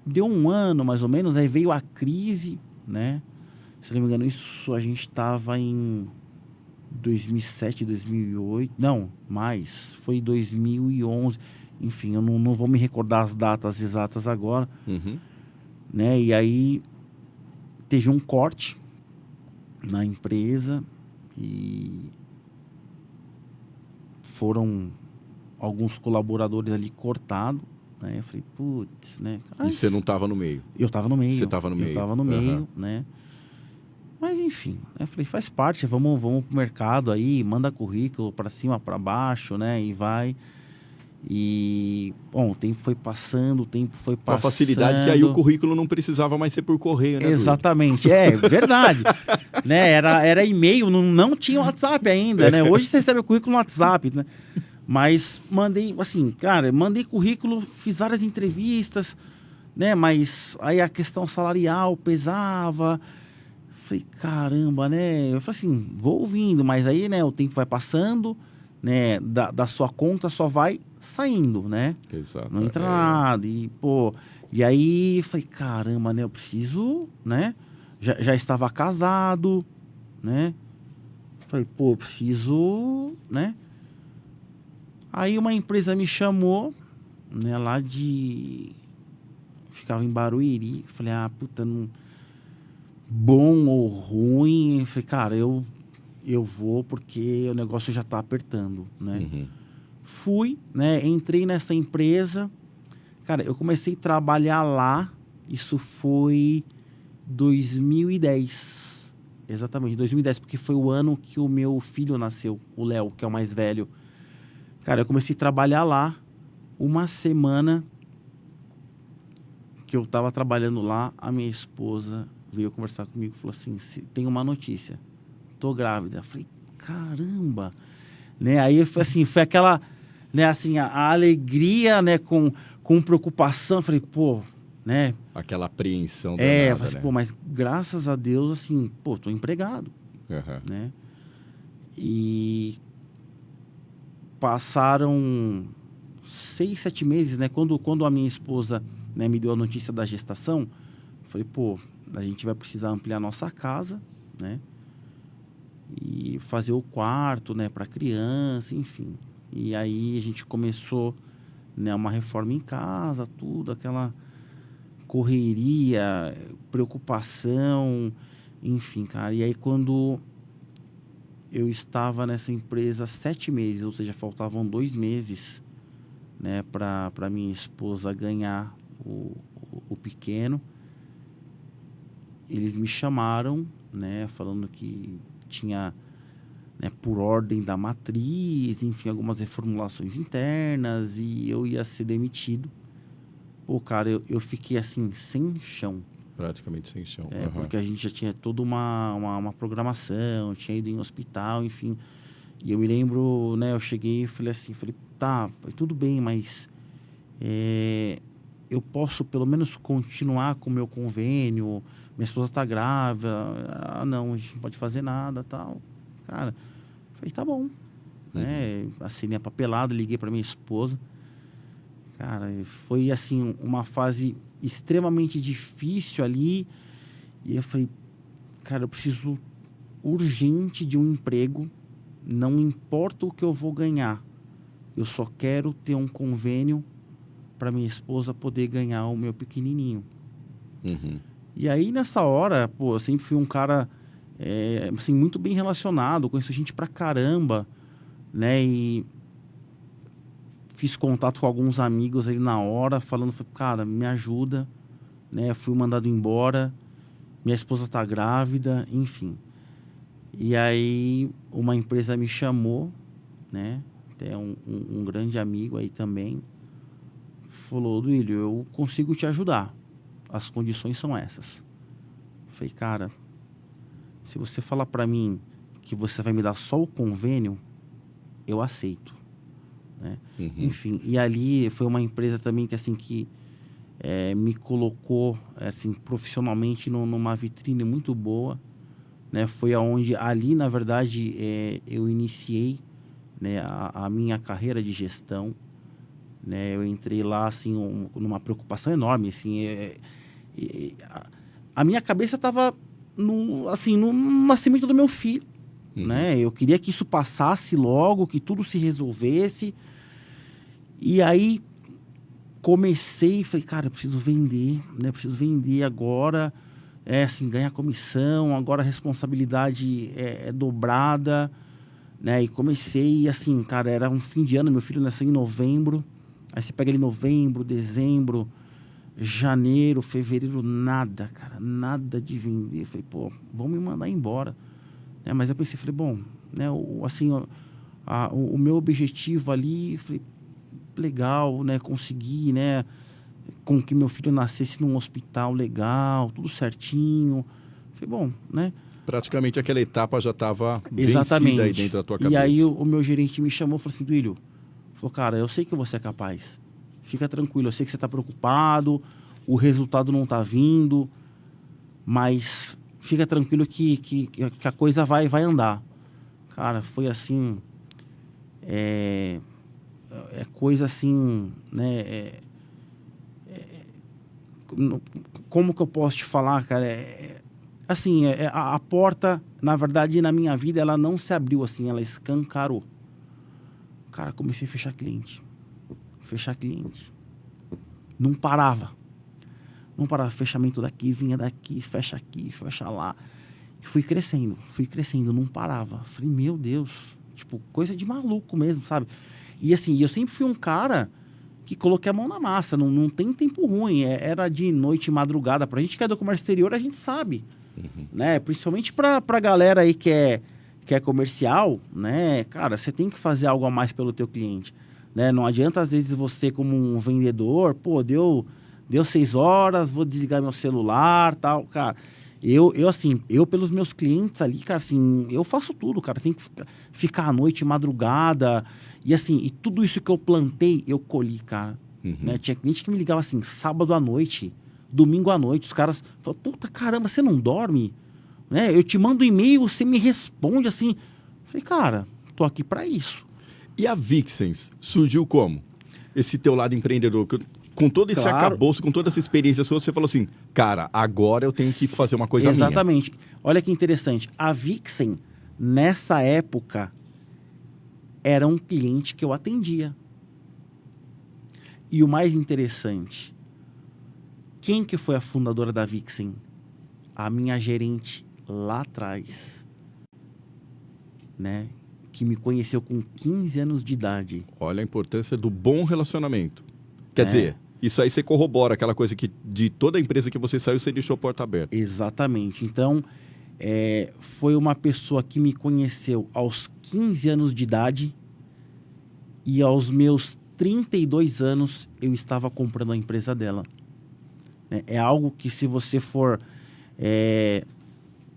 deu um ano mais ou menos, aí veio a crise, né? Se não me engano, isso a gente estava em 2007, 2008, não, mais, foi 2011, enfim, eu não vou me recordar as datas exatas agora, né? E aí teve um corte na empresa e foram alguns colaboradores ali cortados, né? Eu falei, putz, né? E você não estava no meio? Eu estava no meio. Você estava no meio? Eu estava no meio, né? Mas enfim, né? Falei, faz parte, vamos pro mercado aí, manda currículo para cima, para baixo, né? E vai. E, bom, o tempo foi passando, Com a facilidade que aí o currículo não precisava mais ser por correio, né? Exatamente, verdade. Né? Era e-mail, não tinha WhatsApp ainda, né? Hoje você recebe o currículo no WhatsApp, né? Mas mandei, assim, cara, mandei currículo, fiz várias entrevistas, né? Mas aí a questão salarial pesava. Falei, caramba, né? Eu falei assim, vou ouvindo, mas aí, né, o tempo vai passando, né? Da sua conta só vai saindo, né? Exato. Não entra nada. E, pô, e aí, falei, caramba, né? Eu preciso, né? Já estava casado, né? Falei, pô, preciso, né? Aí uma empresa me chamou, né? Lá de... Ficava em Barueri. Falei, puta, não... Bom ou ruim. Falei, cara, eu vou porque o negócio já tá apertando, né? Fui, né? Entrei nessa empresa. Cara, eu comecei a trabalhar lá. Isso foi 2010. Exatamente, 2010, porque foi o ano que o meu filho nasceu, o Léo, que é o mais velho. Cara, eu comecei a trabalhar lá. Uma semana que eu tava trabalhando lá, a minha esposa veio conversar comigo e falou assim, tem uma notícia, tô grávida. Eu falei, caramba, né? Aí foi assim, foi aquela, né, assim, a alegria, né, com preocupação. Eu falei, pô, né? Aquela apreensão danada, eu falei assim, né? pô, mas graças a Deus, assim, pô, tô empregado, né? E passaram 6, 7 meses, né? Quando a minha esposa, né, me deu a notícia da gestação, eu falei, pô, a gente vai precisar ampliar nossa casa, né? E fazer o quarto, né, para criança, enfim. E aí a gente começou, né, uma reforma em casa, tudo, aquela correria, preocupação, enfim, cara. E aí quando eu estava nessa empresa 7 meses, ou seja, faltavam 2 meses, né, para minha esposa ganhar o pequeno, eles me chamaram, né, falando que tinha, né, por ordem da matriz, enfim, algumas reformulações internas e eu ia ser demitido. Pô, cara, eu fiquei assim, sem chão. Praticamente sem chão. Porque a gente já tinha toda uma programação, tinha ido em hospital, enfim. E eu me lembro, né, eu cheguei e falei assim, tá, tudo bem, mas eu posso pelo menos continuar com o meu convênio, minha esposa tá grávida, não, a gente não pode fazer nada, tal. Cara, falei, tá bom. Né? Assinei a papelada, liguei para minha esposa. Cara, foi assim, uma fase extremamente difícil ali. E eu falei, cara, eu preciso urgente de um emprego. Não importa o que eu vou ganhar. Eu só quero ter um convênio para minha esposa poder ganhar o meu pequenininho. E aí, nessa hora, pô, eu sempre fui um cara, assim, muito bem relacionado. Conheço gente pra caramba, né? E fiz contato com alguns amigos ali na hora, falando, cara, me ajuda, né? Fui mandado embora, minha esposa tá grávida, enfim. E aí, uma empresa me chamou, né? Até um grande amigo aí também, falou, Duílio, eu consigo te ajudar. As condições são essas. Falei, cara, se você falar para mim que você vai me dar só o convênio, eu aceito. né? Uhum. Enfim, e ali foi uma empresa também que, assim, que me colocou, assim, profissionalmente numa vitrine muito boa, né? Foi aonde, ali, na verdade, eu iniciei, né, a minha carreira de gestão, né? Eu entrei lá, assim, numa preocupação enorme, assim, a minha cabeça estava no nascimento do meu filho, né? Eu queria que isso passasse logo, que tudo se resolvesse. E aí comecei, falei, cara, eu preciso vender, né? Eu preciso vender agora, assim, ganhar comissão, agora a responsabilidade é dobrada, né? E comecei, assim, cara, era um fim de ano, meu filho nasceu em novembro, aí você pega ele em novembro, dezembro, janeiro, fevereiro, nada, cara, nada de vender. Eu falei, pô, vão me mandar embora, né? Mas eu pensei, falei, bom, né, o meu objetivo ali, falei, legal, né, conseguir, né, com que meu filho nascesse num hospital legal, tudo certinho. Falei, bom, né? Praticamente aquela etapa já estava vencida Exatamente. aí dentro da tua cabeça. E aí o meu gerente me chamou e falou assim, Duílio, falou, cara, eu sei que você é capaz. Fica tranquilo, eu sei que você está preocupado, o resultado não está vindo, mas fica tranquilo que a coisa vai andar. Cara, foi assim, coisa assim, né? Como que eu posso te falar, cara? Assim, a porta, na verdade, na minha vida, ela não se abriu assim, ela escancarou. Cara, comecei a fechar cliente. Não parava. Fechamento daqui, vinha daqui, fecha lá. E fui crescendo, não parava. Falei, meu Deus, tipo, coisa de maluco mesmo, sabe? E assim, eu sempre fui um cara que coloquei a mão na massa, não tem tempo ruim, era de noite e madrugada. Pra gente que é do comércio exterior, a gente sabe, né? Principalmente pra galera aí que é comercial, né? Cara, você tem que fazer algo a mais pelo teu cliente, né? Não adianta, às vezes, você como um vendedor, pô, deu 6 horas, vou desligar meu celular, tal, cara. Eu pelos meus clientes ali, cara, assim, eu faço tudo, cara. Tem que ficar à noite, madrugada. E assim, e tudo isso que eu plantei, eu colhi, cara. Né? Tinha cliente que me ligava assim, sábado à noite, domingo à noite. Os caras falavam, puta caramba, você não dorme? Né? Eu te mando e-mail, você me responde assim. Falei, cara, tô aqui pra isso. E a Vixens surgiu como? Esse teu lado empreendedor, com todo esse arcabouço, com toda essa experiência sua, você falou assim, cara, agora eu tenho que fazer uma coisa minha. Exatamente. Olha que interessante. A Vixen, nessa época, era um cliente que eu atendia. E o mais interessante, quem que foi a fundadora da Vixen? A minha gerente lá atrás, né? Que me conheceu com 15 anos de idade. Olha a importância do bom relacionamento. Quer dizer, isso aí você corrobora aquela coisa que de toda a empresa que você saiu, você deixou a porta aberta. Exatamente. Então, foi uma pessoa que me conheceu aos 15 anos de idade e aos meus 32 anos eu estava comprando a empresa dela. É algo que, se você for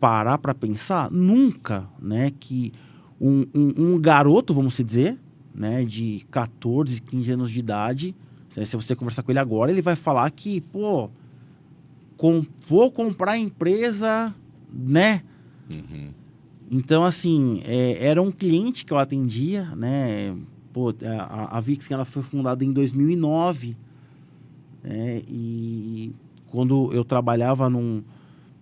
parar para pensar, nunca, né, que um garoto, vamos dizer, né, de 14, 15 anos de idade, se você conversar com ele agora, ele vai falar que, pô, vou comprar a empresa, né? Então, assim, era um cliente que eu atendia, né? Pô, a Vixen, ela foi fundada em 2009, né? E quando eu trabalhava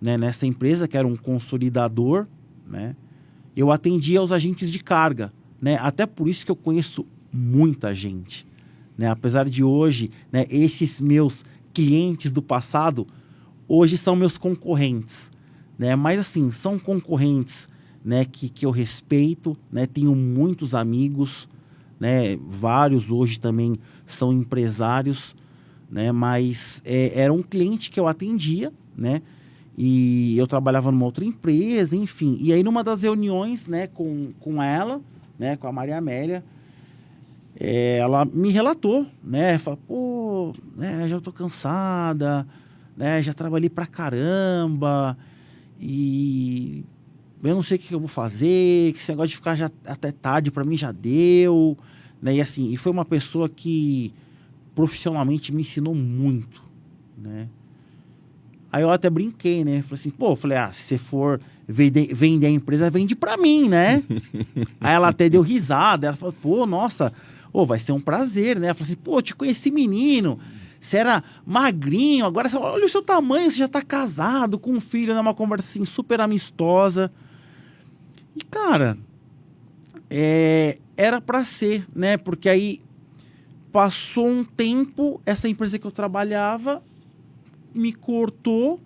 nessa empresa, que era um consolidador, né? Eu atendia os agentes de carga, né? Até por isso que eu conheço muita gente, né? Apesar de hoje, né, esses meus clientes do passado, hoje são meus concorrentes, né? Mas assim, são concorrentes, né, que eu respeito, né? Tenho muitos amigos, né? Vários hoje também são empresários, né? Mas era um cliente que eu atendia, né? E eu trabalhava numa outra empresa, enfim. E aí, numa das reuniões, né, com ela, né, com a Maria Amélia, ela me relatou, né? Falou, pô, né, já tô cansada, né? Já trabalhei pra caramba e eu não sei o que eu vou fazer, que esse negócio de ficar já até tarde pra mim já deu, né? E assim, e foi uma pessoa que profissionalmente me ensinou muito, né? Aí eu até brinquei, né? Falei assim, pô, falei, se você for vender a empresa, vende pra mim, né? Aí ela até deu risada, ela falou, pô, nossa, vai ser um prazer, né? Ela falou assim, pô, eu te conheci menino, você era magrinho, agora olha o seu tamanho, você já tá casado com um filho, né? Uma conversa assim, super amistosa. E, cara, era pra ser, né? Porque aí passou um tempo, essa empresa que eu trabalhava me cortou.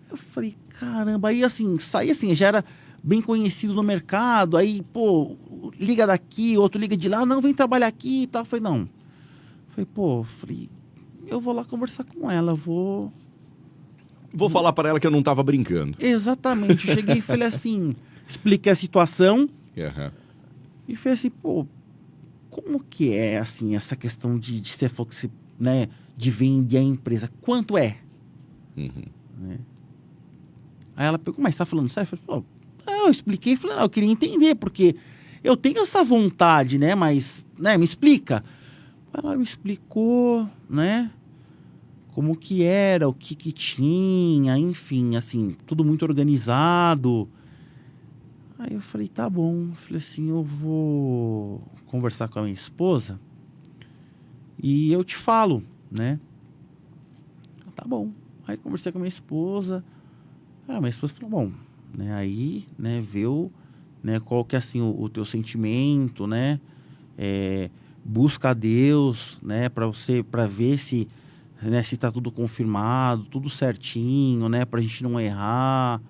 Eu falei, caramba, aí assim, saí assim, já era bem conhecido no mercado, aí, pô, liga daqui, outro liga de lá, não, vem trabalhar aqui e tal. Eu falei, não. Eu vou lá conversar com ela, vou falar para ela que eu não tava brincando. Exatamente, eu cheguei e falei assim, expliquei a situação, e falei assim, pô, como que é, assim, essa questão de você falou que você, né, de vender a empresa, quanto é? Né? Aí ela pegou, mas você tá falando sério? Eu falei, eu expliquei, falei, eu queria entender, porque eu tenho essa vontade, né, mas, né, me explica. Ela me explicou, né, como que era, o que tinha, enfim, assim, tudo muito organizado. Aí eu falei, tá bom. Eu falei assim, eu vou conversar com a minha esposa e eu te falo, né? Tá bom. Aí conversei com a minha esposa. Minha esposa falou, bom, né? Aí, né, viu, né, qual que é, assim, o teu sentimento, né? Busca a Deus, né, para ver se, né, se tá tudo confirmado, tudo certinho, né, pra gente não errar.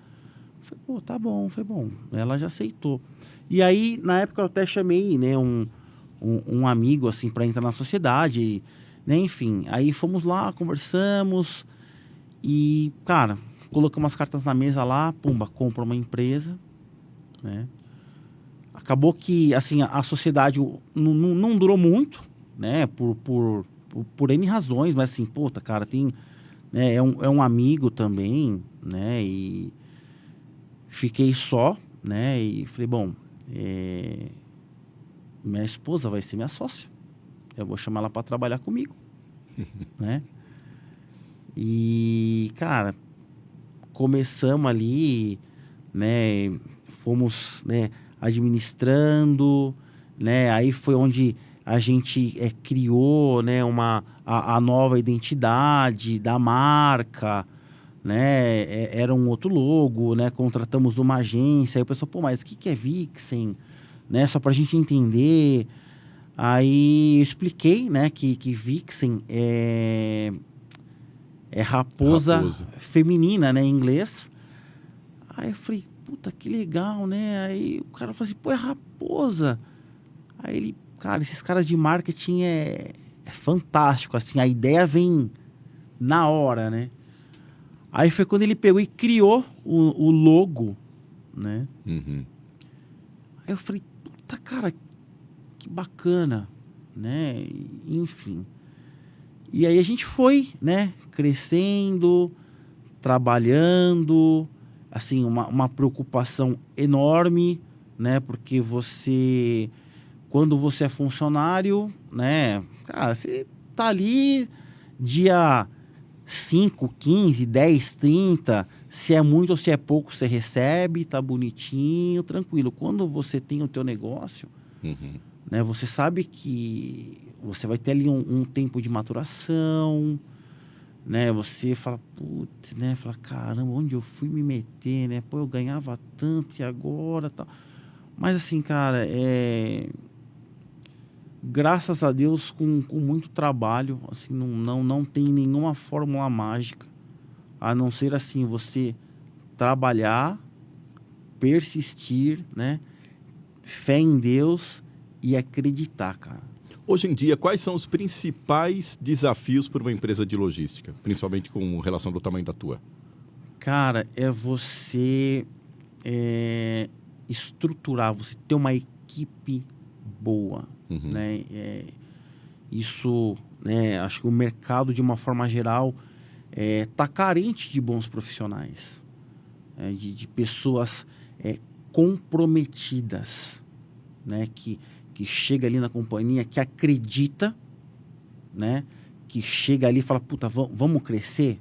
Falei, pô, tá bom. Falei, bom, ela já aceitou. E aí, na época, eu até chamei, né, um amigo, assim, para entrar na sociedade, né, enfim. Aí fomos lá, conversamos e, cara, colocamos as cartas na mesa lá, pumba, compra uma empresa, né. Acabou que, assim, a sociedade não durou muito, né, por N razões, mas assim, puta, cara, tem, né, é um amigo também, né, e fiquei só, né, e falei, bom, minha esposa vai ser minha sócia, eu vou chamar ela para trabalhar comigo, né, e, cara, começamos ali, né, fomos, né, administrando, né, aí foi onde a gente criou, né, a nova identidade da marca, né, era um outro logo, né, contratamos uma agência, aí o pessoal, pô, mas o que é Vixen, né, só pra gente entender. Aí eu expliquei, né, que Vixen é raposa feminina, né, em inglês. Aí eu falei, puta, que legal, né, aí o cara falou assim, pô, é raposa. Aí ele, cara, esses caras de marketing é fantástico, assim, a ideia vem na hora, né. Aí foi quando ele pegou e criou o logo, né? Aí eu falei, puta, cara, que bacana, né? Enfim. E aí a gente foi, né? Crescendo, trabalhando, assim, uma preocupação enorme, né? Porque quando você é funcionário, né? Cara, você tá ali dia 5, 15, 10, 30, se é muito ou se é pouco, você recebe, tá bonitinho, tranquilo. Quando você tem o teu negócio, né, você sabe que você vai ter ali um tempo de maturação, né, você fala, putz, né, fala, caramba, onde eu fui me meter, né, pô, eu ganhava tanto e agora, tal. Mas assim, cara, graças a Deus, com muito trabalho, assim, não tem nenhuma fórmula mágica, a não ser assim, você trabalhar, persistir, né? Fé em Deus e acreditar, cara. Hoje em dia, quais são os principais desafios para uma empresa de logística, principalmente com relação ao tamanho da tua? Cara, é você estruturar, você ter uma equipe boa, né? Isso, né? Acho que o mercado, de uma forma geral, tá carente de bons profissionais, de pessoas comprometidas, né? Que que chega ali na companhia, que acredita, né? Que chega ali e fala, puta, vamos crescer?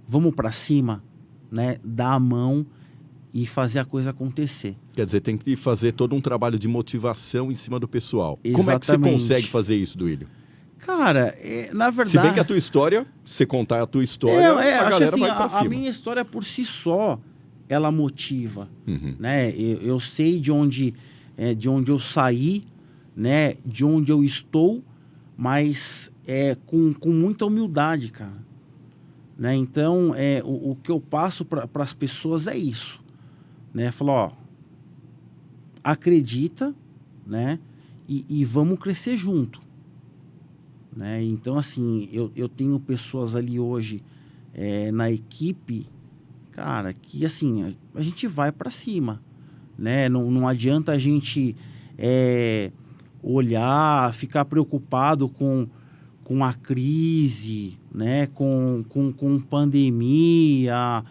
Vamos para cima, né? Dar a mão e fazer a coisa acontecer. Quer dizer, tem que fazer todo um trabalho de motivação em cima do pessoal. Exatamente. Como é que você consegue fazer isso, Duílio? Cara, na verdade... Se bem que a tua história, se contar a tua história, a galera assim, vai pra cima. A minha história por si só, ela motiva, Uhum. né? Eu sei de onde eu saí, né? De onde eu estou, mas com muita humildade, cara. Né? Então, o que eu passo para as pessoas é isso, né? Falar, ó, acredita, né? E vamos crescer junto. Né? Então, assim, eu tenho pessoas ali hoje na equipe, cara, que assim, a gente vai para cima, né? Não adianta a gente olhar, ficar preocupado com a crise, né? Com pandemia.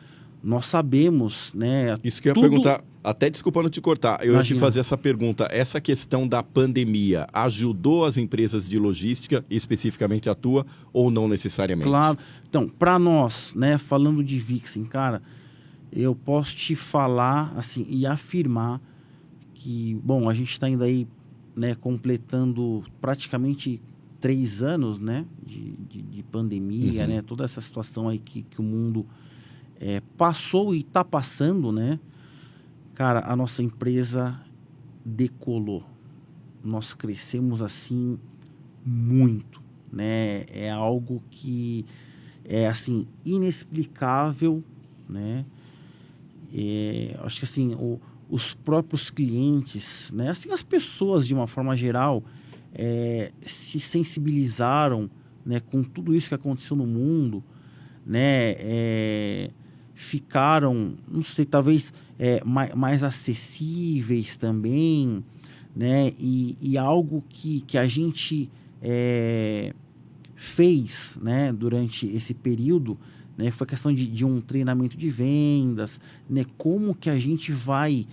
Nós sabemos, né? Isso que eu ia perguntar, até desculpa não te cortar, eu ia te fazer essa pergunta. Essa questão da pandemia ajudou as empresas de logística, especificamente a tua, ou não necessariamente? Claro. Então, para nós, né, falando de Vixen, cara, eu posso te falar assim e afirmar que, bom, a gente está ainda aí, né, completando praticamente 3 anos, né, de pandemia, né, toda essa situação aí que o mundo passou e está passando, né? Cara, a nossa empresa decolou. Nós crescemos assim muito, né? É algo que é assim inexplicável, né? Acho que assim os próprios clientes, né? Assim as pessoas de uma forma geral se sensibilizaram, né? Com tudo isso que aconteceu no mundo, né? Ficaram, não sei, talvez mais acessíveis também, né? E algo que a gente fez, né? Durante esse período, né? Foi a questão de um treinamento de vendas, né? Como que a gente vai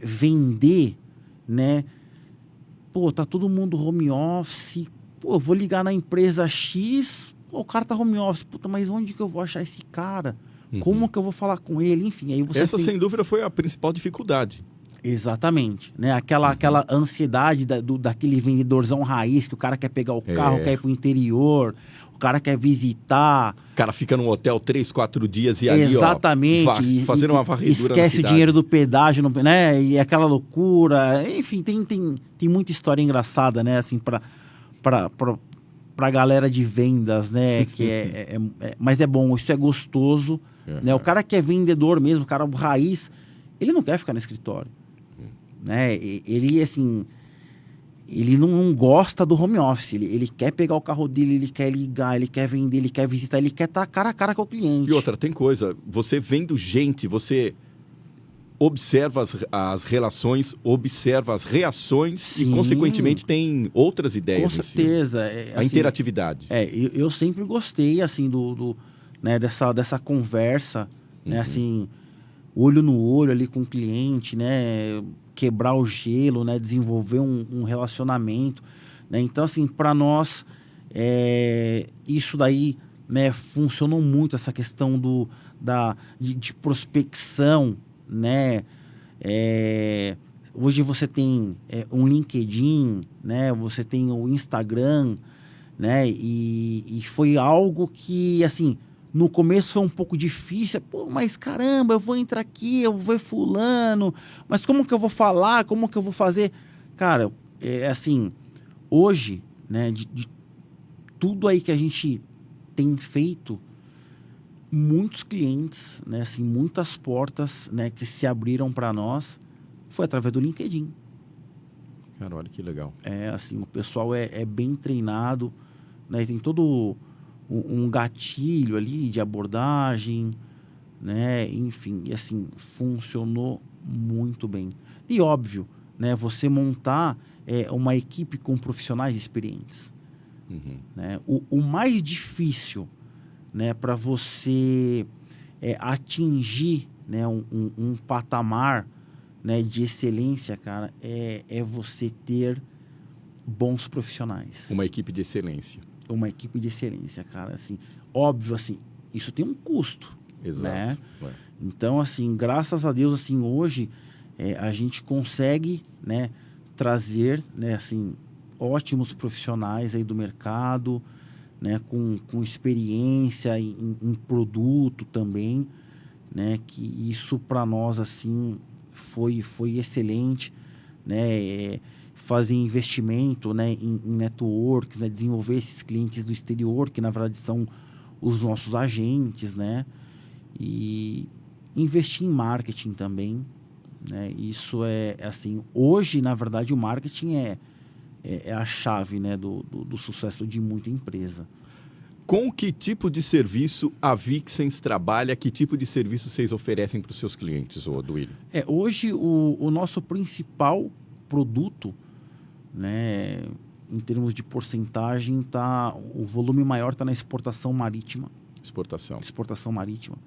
vender, né? Pô, tá todo mundo home office, pô, vou ligar na empresa X, pô, o cara tá home office, puta, mas onde que eu vou achar esse cara? Como que eu vou falar com ele? Enfim, aí você Essa, sem dúvida, foi a principal dificuldade. Exatamente, né? Aquela ansiedade daquele vendedorzão raiz, que o cara quer pegar o carro, quer ir pro interior, o cara quer visitar. O cara fica num hotel 3, 4 dias e ali, exatamente, fazendo uma varredura esquece o dinheiro do pedágio, né? E aquela loucura. Enfim, tem muita história engraçada, né? Assim, pra galera de vendas, né? Que mas é bom, isso é gostoso. Né? O cara que é vendedor mesmo, o cara raiz, ele não quer ficar no escritório. Né? Ele, assim, ele não gosta do home office. Ele quer pegar o carro dele, ele quer ligar, ele quer vender, ele quer visitar, ele quer estar cara a cara com o cliente. E outra, tem coisa, você vendo gente, você observa as relações, observa as reações. Sim. E, consequentemente, tem outras ideias. Com certeza. A interatividade. Eu sempre gostei, assim, né, dessa conversa, né, assim, olho no olho ali com o cliente, né, quebrar o gelo, né, desenvolver um relacionamento, né, então, assim, para nós, isso daí, né, funcionou muito, essa questão de prospecção, né, hoje você tem um LinkedIn, né, você tem o Instagram, né, e foi algo que, assim, no começo foi um pouco difícil, pô, mas caramba, eu vou entrar aqui, eu vou ver fulano, mas como que eu vou falar, como que eu vou fazer? Cara, assim, hoje, né, de tudo aí que a gente tem feito, muitos clientes, né, assim, muitas portas, né, que se abriram para nós, foi através do LinkedIn. Cara, olha que legal. Assim, o pessoal é bem treinado, né, tem todo um gatilho ali de abordagem, né? Enfim, e assim, funcionou muito bem. E óbvio, né? Você montar uma equipe com profissionais experientes. Né? O mais difícil, né, para você atingir, né, um patamar, né, de excelência, cara, é você ter bons profissionais. Uma equipe de excelência. Uma equipe de excelência, cara, assim, óbvio, assim, isso tem um custo, Exato. né? É. Então, assim, graças a Deus, assim, hoje a gente consegue, né, trazer, né, assim, ótimos profissionais aí do mercado, né, com experiência em produto também, né, que isso para nós, assim, foi excelente, né, fazer investimento, né, em networks, né, desenvolver esses clientes do exterior, que na verdade são os nossos agentes, né, e investir em marketing também, né, isso assim, hoje, na verdade, o marketing é a chave, né, do sucesso de muita empresa. Com que tipo de serviço a Vixens trabalha? Que tipo de serviço vocês oferecem para os seus clientes, Duílio? Hoje, o nosso principal produto, né, em termos de porcentagem, o volume maior está na exportação marítima. Exportação marítima.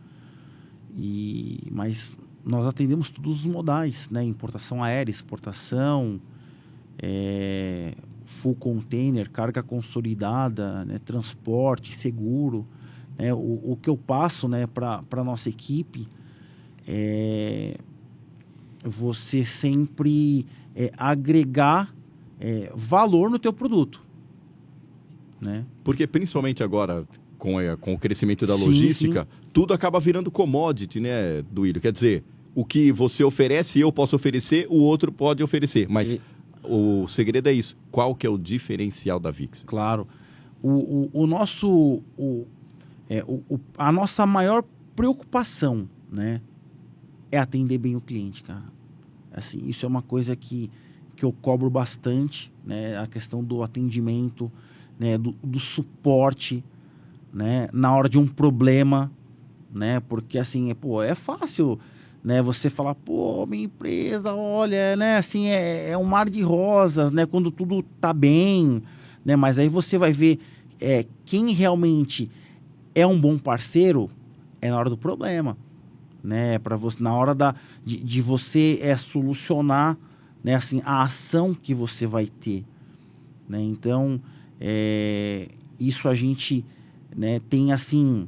Mas nós atendemos todos os modais, né? Importação aérea, exportação, full container, carga consolidada, né? Transporte, seguro. Né? O que eu passo, né, para a nossa equipe é você sempre agregar valor no teu produto. Né? Porque principalmente agora, com o crescimento da Sim, logística, sim. tudo acaba virando commodity, né, Duílio? Quer dizer, o que você oferece, eu posso oferecer, o outro pode oferecer. Mas o segredo é isso. Qual que é o diferencial da Vixens? Claro. A nossa maior preocupação, né, é atender bem o cliente, cara. Assim, isso é uma coisa que eu cobro bastante, né, a questão do atendimento, né, do suporte, né, na hora de um problema, né, porque assim, é fácil, né, você falar, minha empresa, olha, né, assim, é um mar de rosas, né, quando tudo tá bem, né, mas aí você vai ver quem realmente é um bom parceiro na hora do problema, né, para você, na hora de você solucionar, né, assim, a ação que você vai ter, né, então, isso a gente, né, tem assim,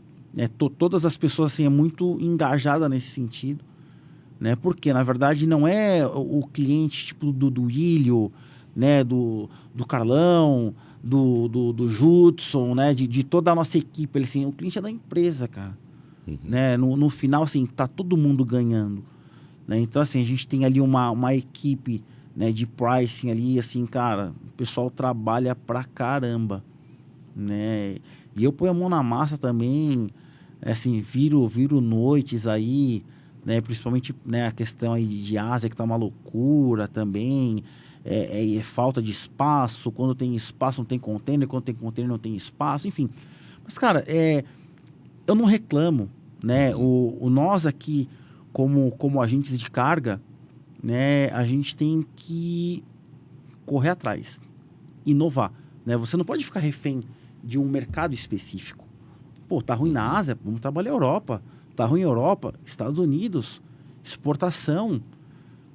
todas as pessoas assim, muito engajadas nesse sentido, né, porque na verdade não é o cliente tipo do Duílio, né, do Carlão, do Judson, né, de toda a nossa equipe, assim, o cliente é da empresa, cara. Uhum. Né, no final, assim, tá todo mundo ganhando, né, então assim, a gente tem ali uma equipe, né, de pricing ali, assim, cara, o pessoal trabalha pra caramba, né, e eu ponho a mão na massa também, assim, viro noites aí, né, principalmente, né, a questão aí de Ásia, que tá uma loucura também, falta de espaço, quando tem espaço não tem container, quando tem container não tem espaço, enfim. Mas, cara, eu não reclamo, né, nós aqui, como agentes de carga, né, a gente tem que correr atrás, inovar, né, você não pode ficar refém de um mercado específico. Tá ruim na Ásia, vamos trabalhar na Europa. Tá ruim na Europa, Estados Unidos, exportação,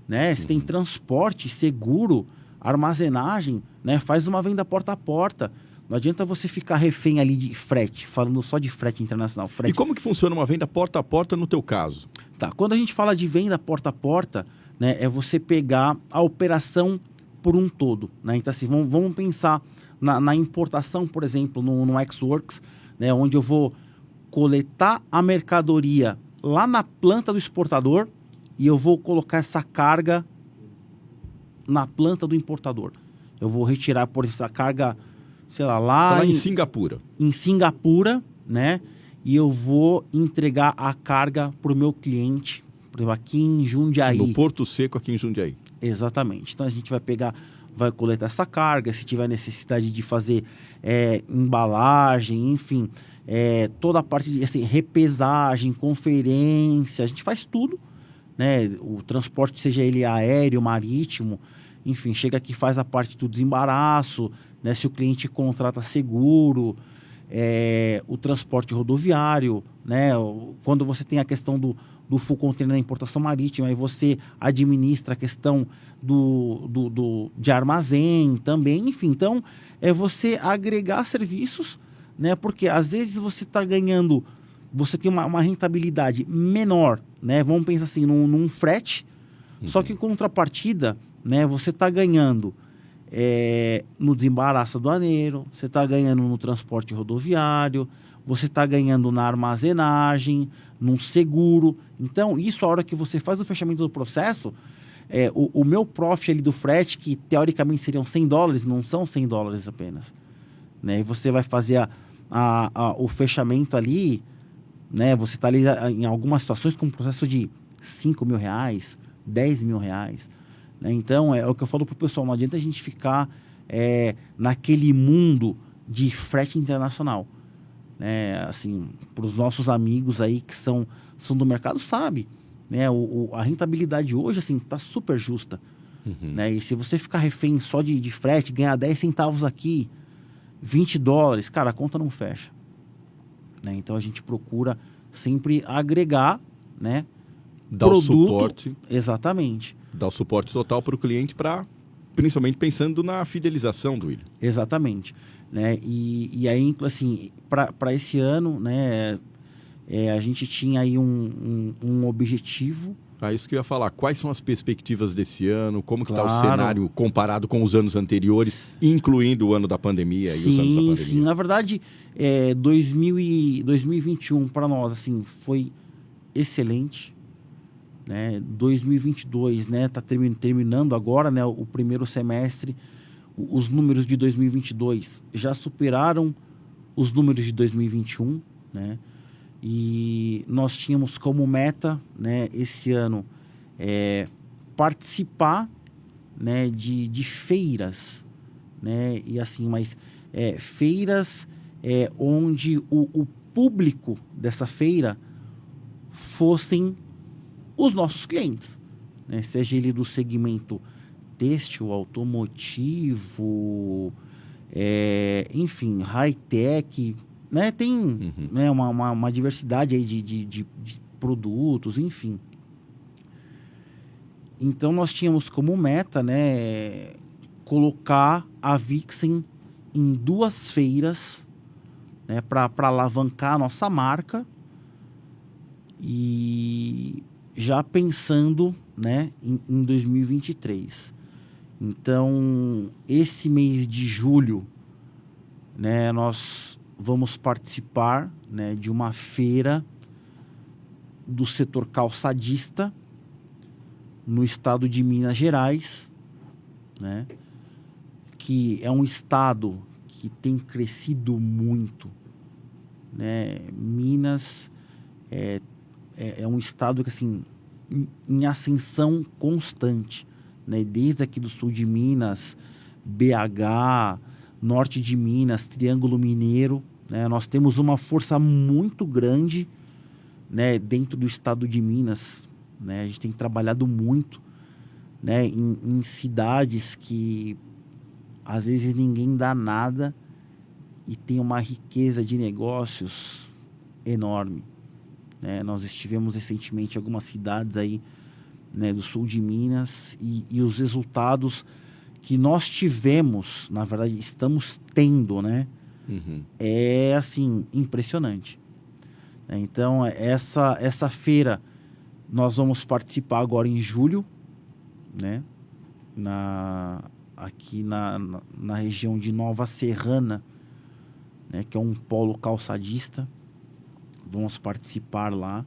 né? Você tem transporte, seguro, armazenagem, né? Faz uma venda porta a porta. Não adianta você ficar refém ali de frete, falando só de frete internacional. Frete. E como que funciona uma venda porta a porta no teu caso? Tá, quando a gente fala de venda porta a porta, né, é você pegar a operação por um todo, né? Então, assim, vamos pensar na importação, por exemplo, no Xworks, né, onde eu vou coletar a mercadoria lá na planta do exportador e eu vou colocar essa carga na planta do importador. Eu vou retirar, por exemplo, essa carga, sei lá em Singapura. Em Singapura, né? E eu vou entregar a carga para o meu cliente, por exemplo, aqui em Jundiaí. No Porto Seco, aqui em Jundiaí. Exatamente. Então, a gente vai coletar essa carga, se tiver necessidade de fazer embalagem, enfim, toda a parte de assim, repesagem, conferência, a gente faz tudo, né? O transporte, seja ele aéreo, marítimo, enfim, chega aqui, faz a parte do desembaraço, né? Se o cliente contrata seguro, o transporte rodoviário, né? Quando você tem a questão do full container da importação marítima, e você administra a questão de armazém também, enfim. Então, é você agregar serviços, né? Porque às vezes você está ganhando, você tem uma rentabilidade menor, né? Vamos pensar assim, num frete, só que em contrapartida, né, você está ganhando no desembaraço aduaneiro, você está ganhando no transporte rodoviário, você está ganhando na armazenagem, num seguro. Então, isso a hora que você faz o fechamento do processo, o meu profit ali do frete, que teoricamente seriam $100, não são $100 apenas. Né? E você vai fazer o fechamento ali, né? Você está ali em algumas situações com um processo de R$5 mil, R$10 mil. Né? Então, é o que eu falo para o pessoal, não adianta a gente ficar naquele mundo de frete internacional. Né? Assim, para os nossos amigos aí que são do mercado, sabe, né? A rentabilidade hoje assim está super justa. Né? E se você ficar refém só de frete, ganhar 10 centavos aqui, $20, cara, a conta não fecha. Né? Então a gente procura sempre agregar, né? Dar o suporte. Exatamente. Dar o suporte total para o cliente, principalmente pensando na fidelização do William. Exatamente. Né? E aí, assim, para esse ano, né, a gente tinha aí um objetivo. Isso que eu ia falar. Quais são as perspectivas desse ano? Como que está o cenário comparado com os anos anteriores, incluindo o ano da pandemia e os anos da pandemia? Sim. Na verdade, 2021 para nós assim, foi excelente. Né? 2022, né, tá terminando agora, né, o primeiro semestre. Os números de 2022 já superaram os números de 2021, né? E nós tínhamos como meta, né, esse ano, participar, né, de feiras, né? E assim, mas feiras onde o público dessa feira fossem os nossos clientes, né? Seja ele do segmento têxtil, automotivo, enfim, high-tech, né? Tem né, uma diversidade aí de produtos, enfim. Então, nós tínhamos como meta, né, colocar a Vixen em 2 feiras, né, para alavancar a nossa marca, e já pensando, né, em 2023. Então, esse mês de julho, né, nós vamos participar, né, de uma feira do setor calçadista no estado de Minas Gerais, né, que é um estado que tem crescido muito, né? Minas é um estado que, assim, em ascensão constante, né? Desde aqui do sul de Minas, BH, norte de Minas, Triângulo Mineiro, né? Nós temos uma força muito grande, né, dentro do estado de Minas, né? A gente tem trabalhado muito, né, em cidades que às vezes ninguém dá nada e tem uma riqueza de negócios enorme. Nós estivemos recentemente em algumas cidades aí, né, do sul de Minas, e os resultados que nós tivemos, na verdade, estamos tendo, né, é assim, impressionante. Então, essa feira nós vamos participar agora em julho, né, aqui na região de Nova Serrana, né, que é um polo calçadista. Vamos participar lá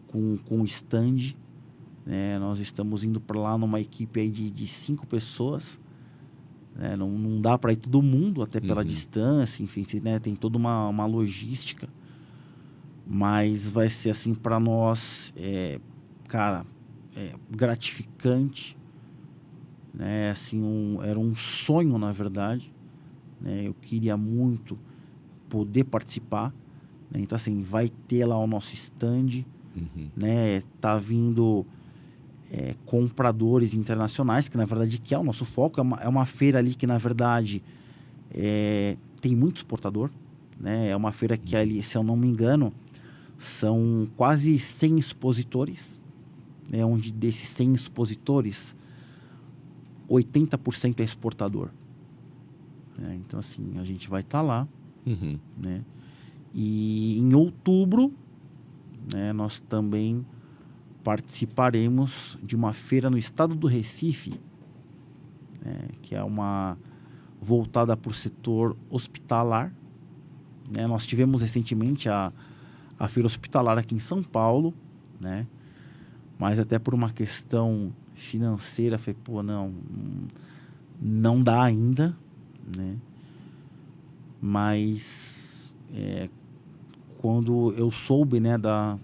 com o stand, né? Nós estamos indo para lá numa equipe aí de 5 pessoas, né? Não dá para ir todo mundo, até pela distância, enfim, né? Tem toda uma logística, mas vai ser assim para nós, gratificante, né? Assim, era um sonho, na verdade, né? Eu queria muito poder participar. Então, assim, vai ter lá o nosso stand, né? Tá vindo compradores internacionais, que na verdade que é o nosso foco. É uma feira ali que, na verdade, tem muito exportador, né? É uma feira que ali, se eu não me engano, São quase 100 expositores, né, onde desses 100 expositores, 80% é exportador. Então, assim, a gente vai estar lá. Uhum. Né? E em outubro, né, nós também participaremos de uma feira no estado do Recife, né, que é uma voltada para o setor hospitalar. Né? Nós tivemos recentemente a feira hospitalar aqui em São Paulo, né? Mas até por uma questão financeira, falei, pô, não dá ainda, né? Mas quando eu soube, né, da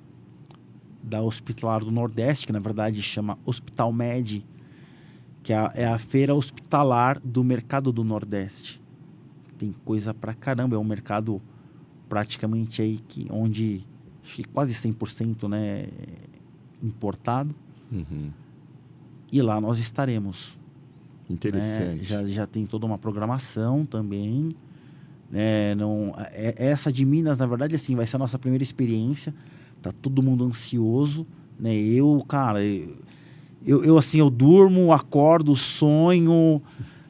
Hospitalar do Nordeste, que na verdade chama Hospital Med, que é a feira hospitalar do mercado do Nordeste. Tem coisa pra caramba, é um mercado praticamente aí onde acho que quase 100%, né, importado. Uhum. E lá nós estaremos. Interessante. Né? Já tem toda uma programação também. Essa de Minas, na verdade, assim, vai ser a nossa primeira experiência. Tá todo mundo ansioso, né? Cara, eu durmo, acordo, sonho,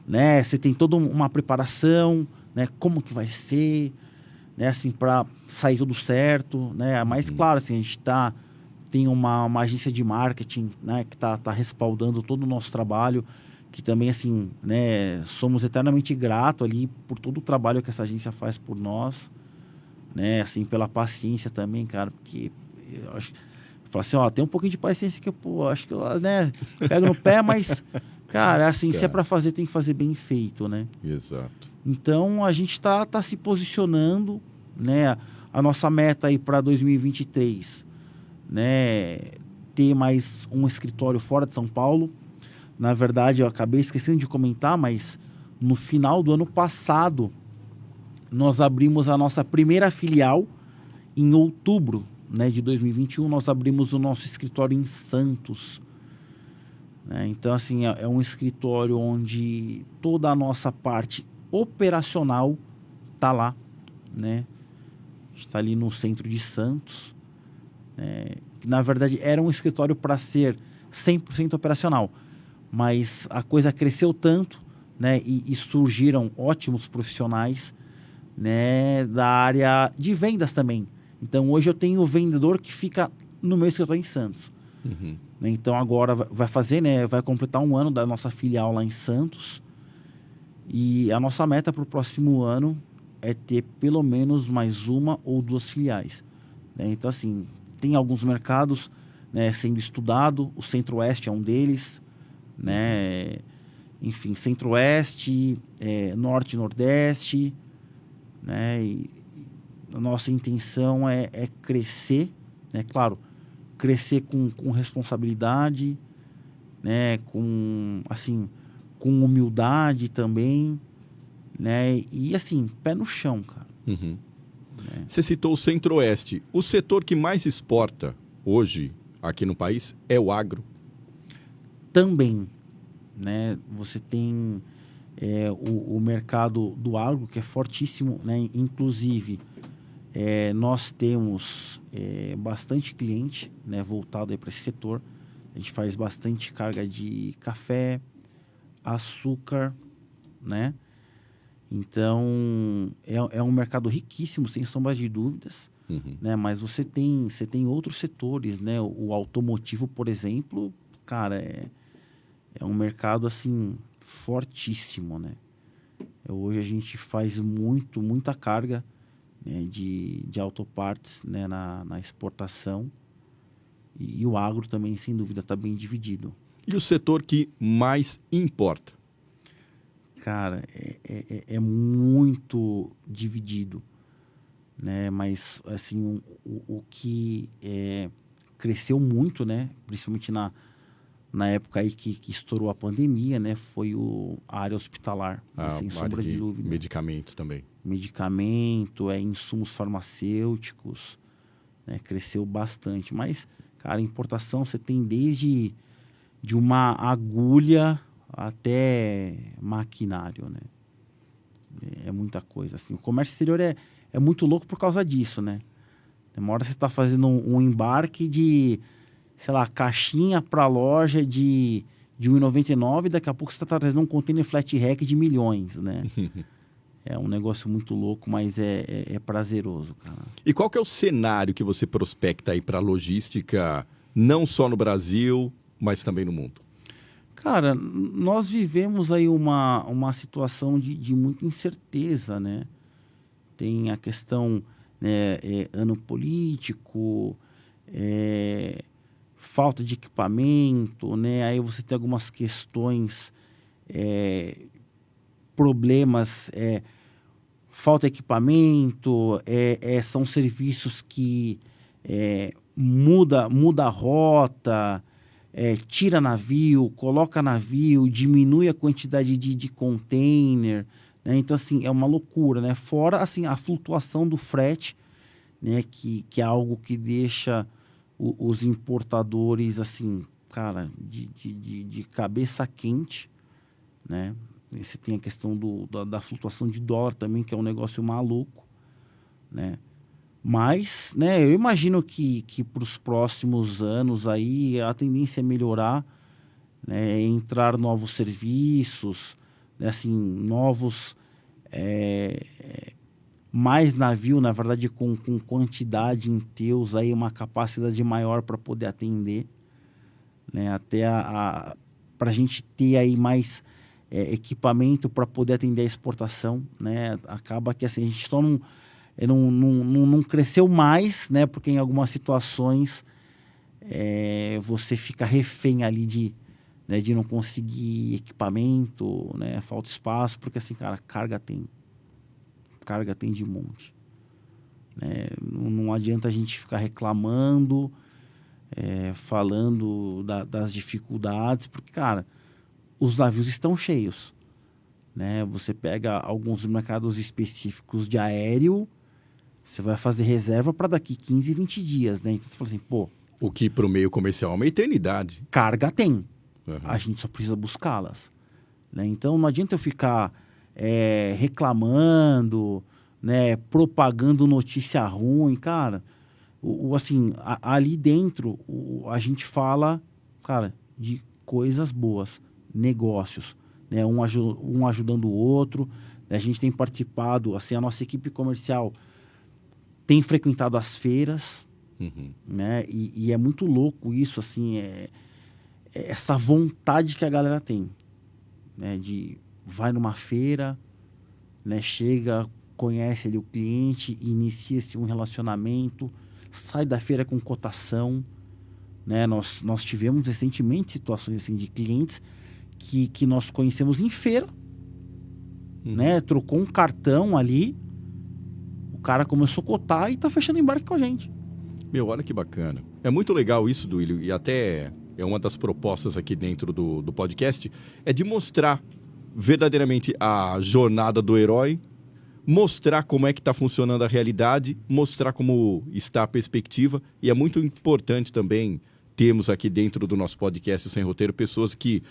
né? Você tem toda uma preparação, né? Como que vai ser, né? Assim, para sair tudo certo, né? Mas, claro, assim, a gente tem uma agência de marketing, né? Que tá respaldando todo o nosso trabalho, que também, assim, né, somos eternamente gratos ali por todo o trabalho que essa agência faz por nós, né, assim, pela paciência também, cara, porque eu acho, eu falo assim, ó, tem um pouquinho de paciência que eu acho que eu, né, pego no pé, mas, cara, assim, se é para fazer, tem que fazer bem feito, né? Exato. Então, a gente tá se posicionando, né, a nossa meta aí para 2023, né, ter mais um escritório fora de São Paulo. Na verdade, eu acabei esquecendo de comentar, mas no final do ano passado, nós abrimos a nossa primeira filial. Em outubro, né, de 2021, nós abrimos o nosso escritório em Santos. Né? Então, assim, é um escritório onde toda a nossa parte operacional está lá. Né? Está ali no centro de Santos. Né? Na verdade, era um escritório para ser 100% operacional. Mas a coisa cresceu tanto, né, e surgiram ótimos profissionais, né, da área de vendas também. Então, hoje eu tenho um vendedor que fica no meu escritório em Santos. Uhum. Então, agora vai completar um ano da nossa filial lá em Santos. E a nossa meta para o próximo ano é ter pelo menos mais uma ou duas filiais. Né? Então, assim, tem alguns mercados, né, sendo estudado, o Centro-Oeste é um deles, né? Enfim, Centro-Oeste, Norte e Nordeste, né? E a nossa intenção é crescer, né? Claro, crescer com responsabilidade, né? Com humildade também, né? E assim, pé no chão, cara. Uhum. Você citou o Centro-Oeste. O setor que mais exporta hoje aqui no país é o agro. Também, né? Você tem o mercado do agro, que é fortíssimo, né? Inclusive, nós temos bastante cliente, né, voltado para esse setor. A gente faz bastante carga de café, açúcar, né? Então, é um mercado riquíssimo, sem sombra de dúvidas. Uhum. Né? Mas você tem outros setores, né? O automotivo, por exemplo, cara, é um mercado, assim, fortíssimo, né? Hoje a gente faz muita carga, né, de autopartes, né, na exportação. E o agro também, sem dúvida, está bem dividido. E o setor que mais importa? Cara, é muito dividido, né? Mas, assim, o que cresceu muito, né? Principalmente na época aí que estourou a pandemia, né? Foi a área hospitalar, né? Sem sombra de dúvida. Medicamento também. Medicamento, insumos farmacêuticos, né? Cresceu bastante. Mas, cara, a importação você tem desde de uma agulha até maquinário, né? É muita coisa, assim. O comércio exterior é muito louco por causa disso, né? Uma hora você está fazendo um embarque de, sei lá, caixinha para loja de 1,99, daqui a pouco você está trazendo um container flat rack de milhões, né? É um negócio muito louco, mas é prazeroso, cara. E qual que é o cenário que você prospecta aí para logística, não só no Brasil, mas também no mundo? Cara, nós vivemos aí uma situação de muita incerteza, né? Tem a questão, né, ano político, falta de equipamento, né? Aí você tem algumas questões, problemas, falta de equipamento, são serviços que muda a rota, tira navio, coloca navio, diminui a quantidade de container, né? Então, assim, é uma loucura, né? Fora, assim, a flutuação do frete, né? Que é algo que deixa os importadores, assim, cara, de cabeça quente, né? E você tem a questão da flutuação de dólar também, que é um negócio maluco, né? Mas, né, eu imagino que para os próximos anos aí a tendência é melhorar, né, entrar novos serviços, né, assim, novos, mais navio, na verdade, com quantidade em teus, aí uma capacidade maior para poder atender, né, até para a gente ter aí mais equipamento para poder atender a exportação, né? Acaba que assim, a gente só não cresceu mais, né? Porque em algumas situações você fica refém ali de não conseguir equipamento, né? Falta espaço, porque assim, cara, carga tem de monte, né? Não adianta a gente ficar reclamando, falando das dificuldades, porque, cara, os navios estão cheios, né? Você pega alguns mercados específicos de aéreo, você vai fazer reserva para daqui 15, 20 dias, né? Então você fala assim, pô... O que para o meio comercial é uma eternidade. Carga tem. Uhum. A gente só precisa buscá-las, né? Então não adianta eu ficar reclamando, né? Propagando notícia ruim, cara. Assim, ali dentro a gente fala, cara, de coisas boas, negócios, né? Um ajudando o outro, né? A gente tem participado, assim, a nossa equipe comercial tem frequentado as feiras, né? E é muito louco isso, assim, essa vontade que a galera tem, né? De vai numa feira, né? Chega, conhece ali o cliente, inicia-se um relacionamento, sai da feira com cotação, né? Nós tivemos recentemente situações assim de clientes que nós conhecemos em feira, né? Trocou um cartão ali, o cara começou a cotar e tá fechando embarque com a gente. Meu, olha que bacana. É muito legal isso, Duílio, e até é uma das propostas aqui dentro do podcast, é de mostrar verdadeiramente a jornada do herói, mostrar como é que está funcionando a realidade, mostrar como está a perspectiva, e é muito importante também termos aqui dentro do nosso podcast Sem Roteiro pessoas que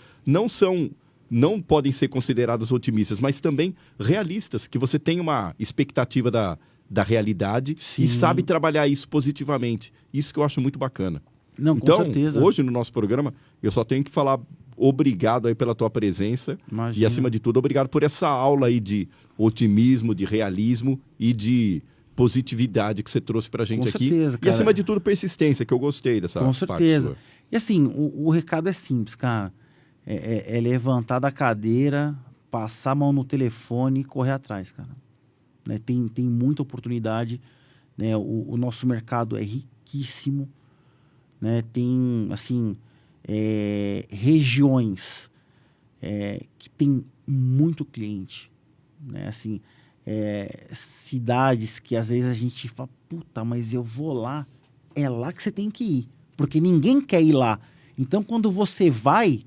não podem ser consideradas otimistas, mas também realistas, que você tem uma expectativa da realidade. Sim. E sabe trabalhar isso positivamente. Isso que eu acho muito bacana. Não, então, com certeza. Hoje no nosso programa, eu só tenho que falar obrigado aí pela tua presença. Imagina. E, acima de tudo, obrigado por essa aula aí de otimismo, de realismo e de positividade que você trouxe pra gente com aqui. Certeza, e, acima de tudo, persistência, que eu gostei dessa com certeza. parte sua. E assim, o recado é simples, cara. É levantar da cadeira, passar a mão no telefone e correr atrás, cara. Né? Tem muita oportunidade, né? O nosso mercado é riquíssimo, né? Tem, assim, regiões que tem muito cliente, né? Assim, cidades que às vezes a gente fala, puta, mas eu vou lá, é lá que você tem que ir, porque ninguém quer ir lá. Então, quando você vai,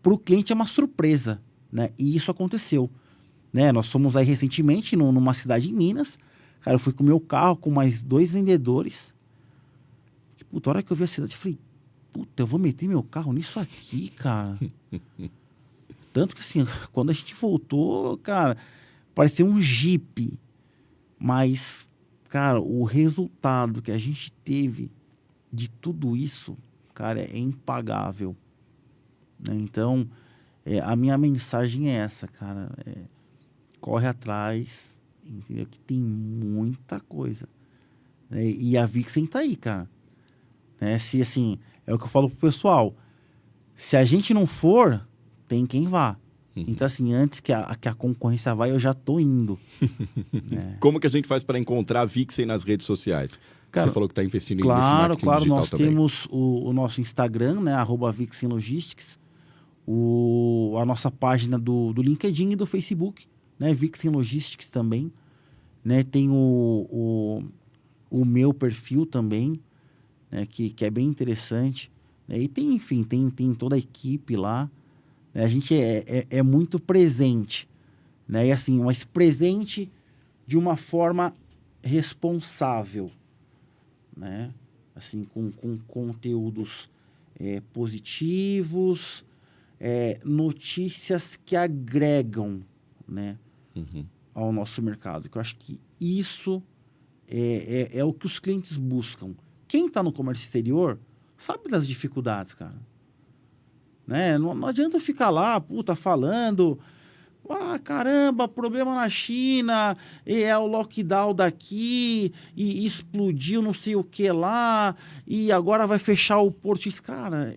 para o cliente é uma surpresa, né? E isso aconteceu, né? Nós fomos aí recentemente numa cidade em Minas. Cara, eu fui com o meu carro com mais 2 vendedores. Puta, a hora que eu vi a cidade, eu falei, puta, eu vou meter meu carro nisso aqui, cara. Tanto que assim, quando a gente voltou, cara, parecia um Jeep. Mas, cara, o resultado que a gente teve de tudo isso, cara, é impagável. Né? Então, a minha mensagem é essa, cara. Corre atrás, entendeu? Que tem muita coisa. Né? E a Vixen tá aí, cara. Né? Se, assim, é o que eu falo pro pessoal. Se a gente não for, tem quem vá. Então, assim, antes que a concorrência vá, eu já tô indo. Como que a gente faz para encontrar a Vixen nas redes sociais? Cara, você falou que está investindo nesse claro, marketing claro, digital nós também. temos o nosso Instagram, né, @Vixen Logistics, a nossa página do LinkedIn e do Facebook, né, Vixen Logistics também, né, tem o meu perfil também, né, que é bem interessante, né, e tem, enfim, tem toda a equipe lá, né, a gente é muito presente, né, e assim, mas presente de uma forma responsável, né? Assim, com conteúdos positivos, notícias que agregam, né, ao nosso mercado. Que eu acho que isso é o que os clientes buscam. Quem está no comércio exterior sabe das dificuldades, cara. Né? Não adianta ficar lá, falando... Ah, caramba, problema na China, é o lockdown daqui, e explodiu não sei o que lá, e agora vai fechar o porto. Cara,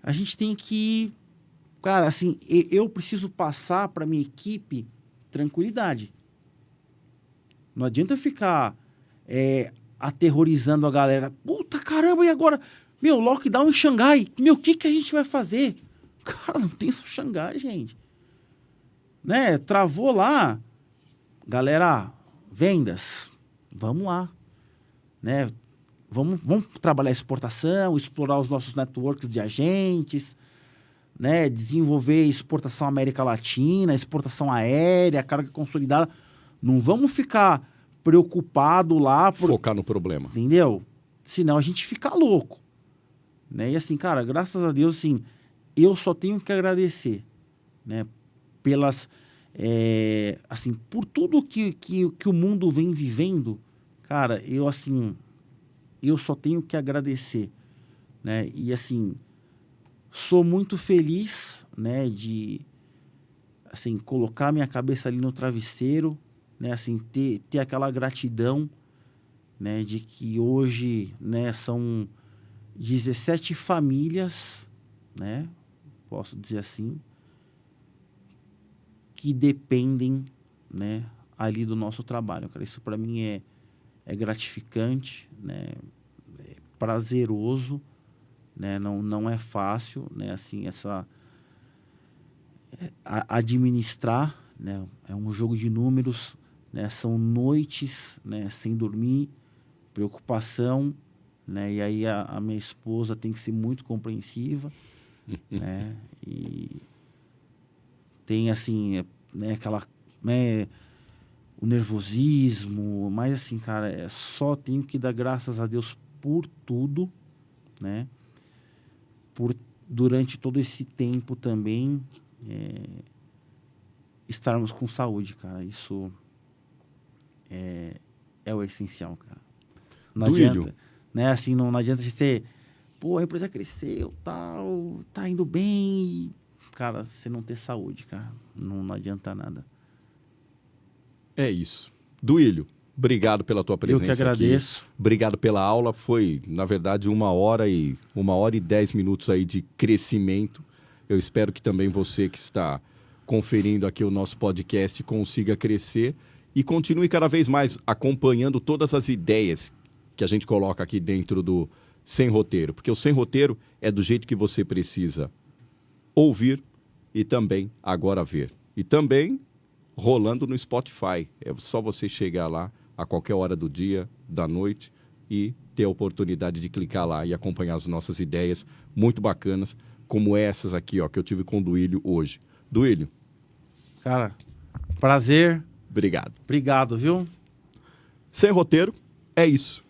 a gente tem que... Cara, assim, eu preciso passar para minha equipe tranquilidade. Não adianta eu ficar aterrorizando a galera. Puta, caramba, e agora? Meu, lockdown em Xangai. Meu, o que a gente vai fazer? Cara, não tem só Xangai, gente. Né, travou lá, galera, vendas, vamos lá, né, vamos trabalhar exportação, explorar os nossos networks de agentes, né, desenvolver exportação América Latina, exportação aérea, carga consolidada, não vamos ficar preocupado lá focar no problema, entendeu? Senão a gente fica louco, né, e assim, cara, graças a Deus, assim, eu só tenho que agradecer, né, pelas, assim, por tudo que o mundo vem vivendo, cara, eu só tenho que agradecer, né, e assim, sou muito feliz, né, de, assim, colocar minha cabeça ali no travesseiro, né, assim, ter aquela gratidão, né, de que hoje, né, são 17 famílias, né, posso dizer assim, que dependem, né, ali do nosso trabalho. Cara, isso para mim é gratificante, né, é prazeroso, né, não é fácil, né, assim, administrar, né, é um jogo de números, né, são noites, né, sem dormir, preocupação, né, e aí a minha esposa tem que ser muito compreensiva, né, e tem, assim, né, aquela, né, o nervosismo, mas, assim, cara, só tenho que dar graças a Deus por tudo, né, durante todo esse tempo também, estarmos com saúde, cara, isso é o essencial, cara. Não adianta, né, assim, não adianta a gente ter, a empresa cresceu, tal, tá indo bem, cara, você não ter saúde, cara, não adianta nada. É isso. Duílio, obrigado pela tua presença aqui. Eu que agradeço. Obrigado pela aula. Foi, na verdade, 1h10 minutos aí de crescimento. Eu espero que também você que está conferindo aqui o nosso podcast consiga crescer e continue cada vez mais acompanhando todas as ideias que a gente coloca aqui dentro do Sem Roteiro. Porque o Sem Roteiro é do jeito que você precisa ouvir e também agora ver. E também rolando no Spotify. É só você chegar lá a qualquer hora do dia, da noite e ter a oportunidade de clicar lá e acompanhar as nossas ideias muito bacanas, como essas aqui, ó, que eu tive com o Duílio hoje. Duílio. Cara, prazer. Obrigado. Obrigado, viu? Sem Roteiro, é isso.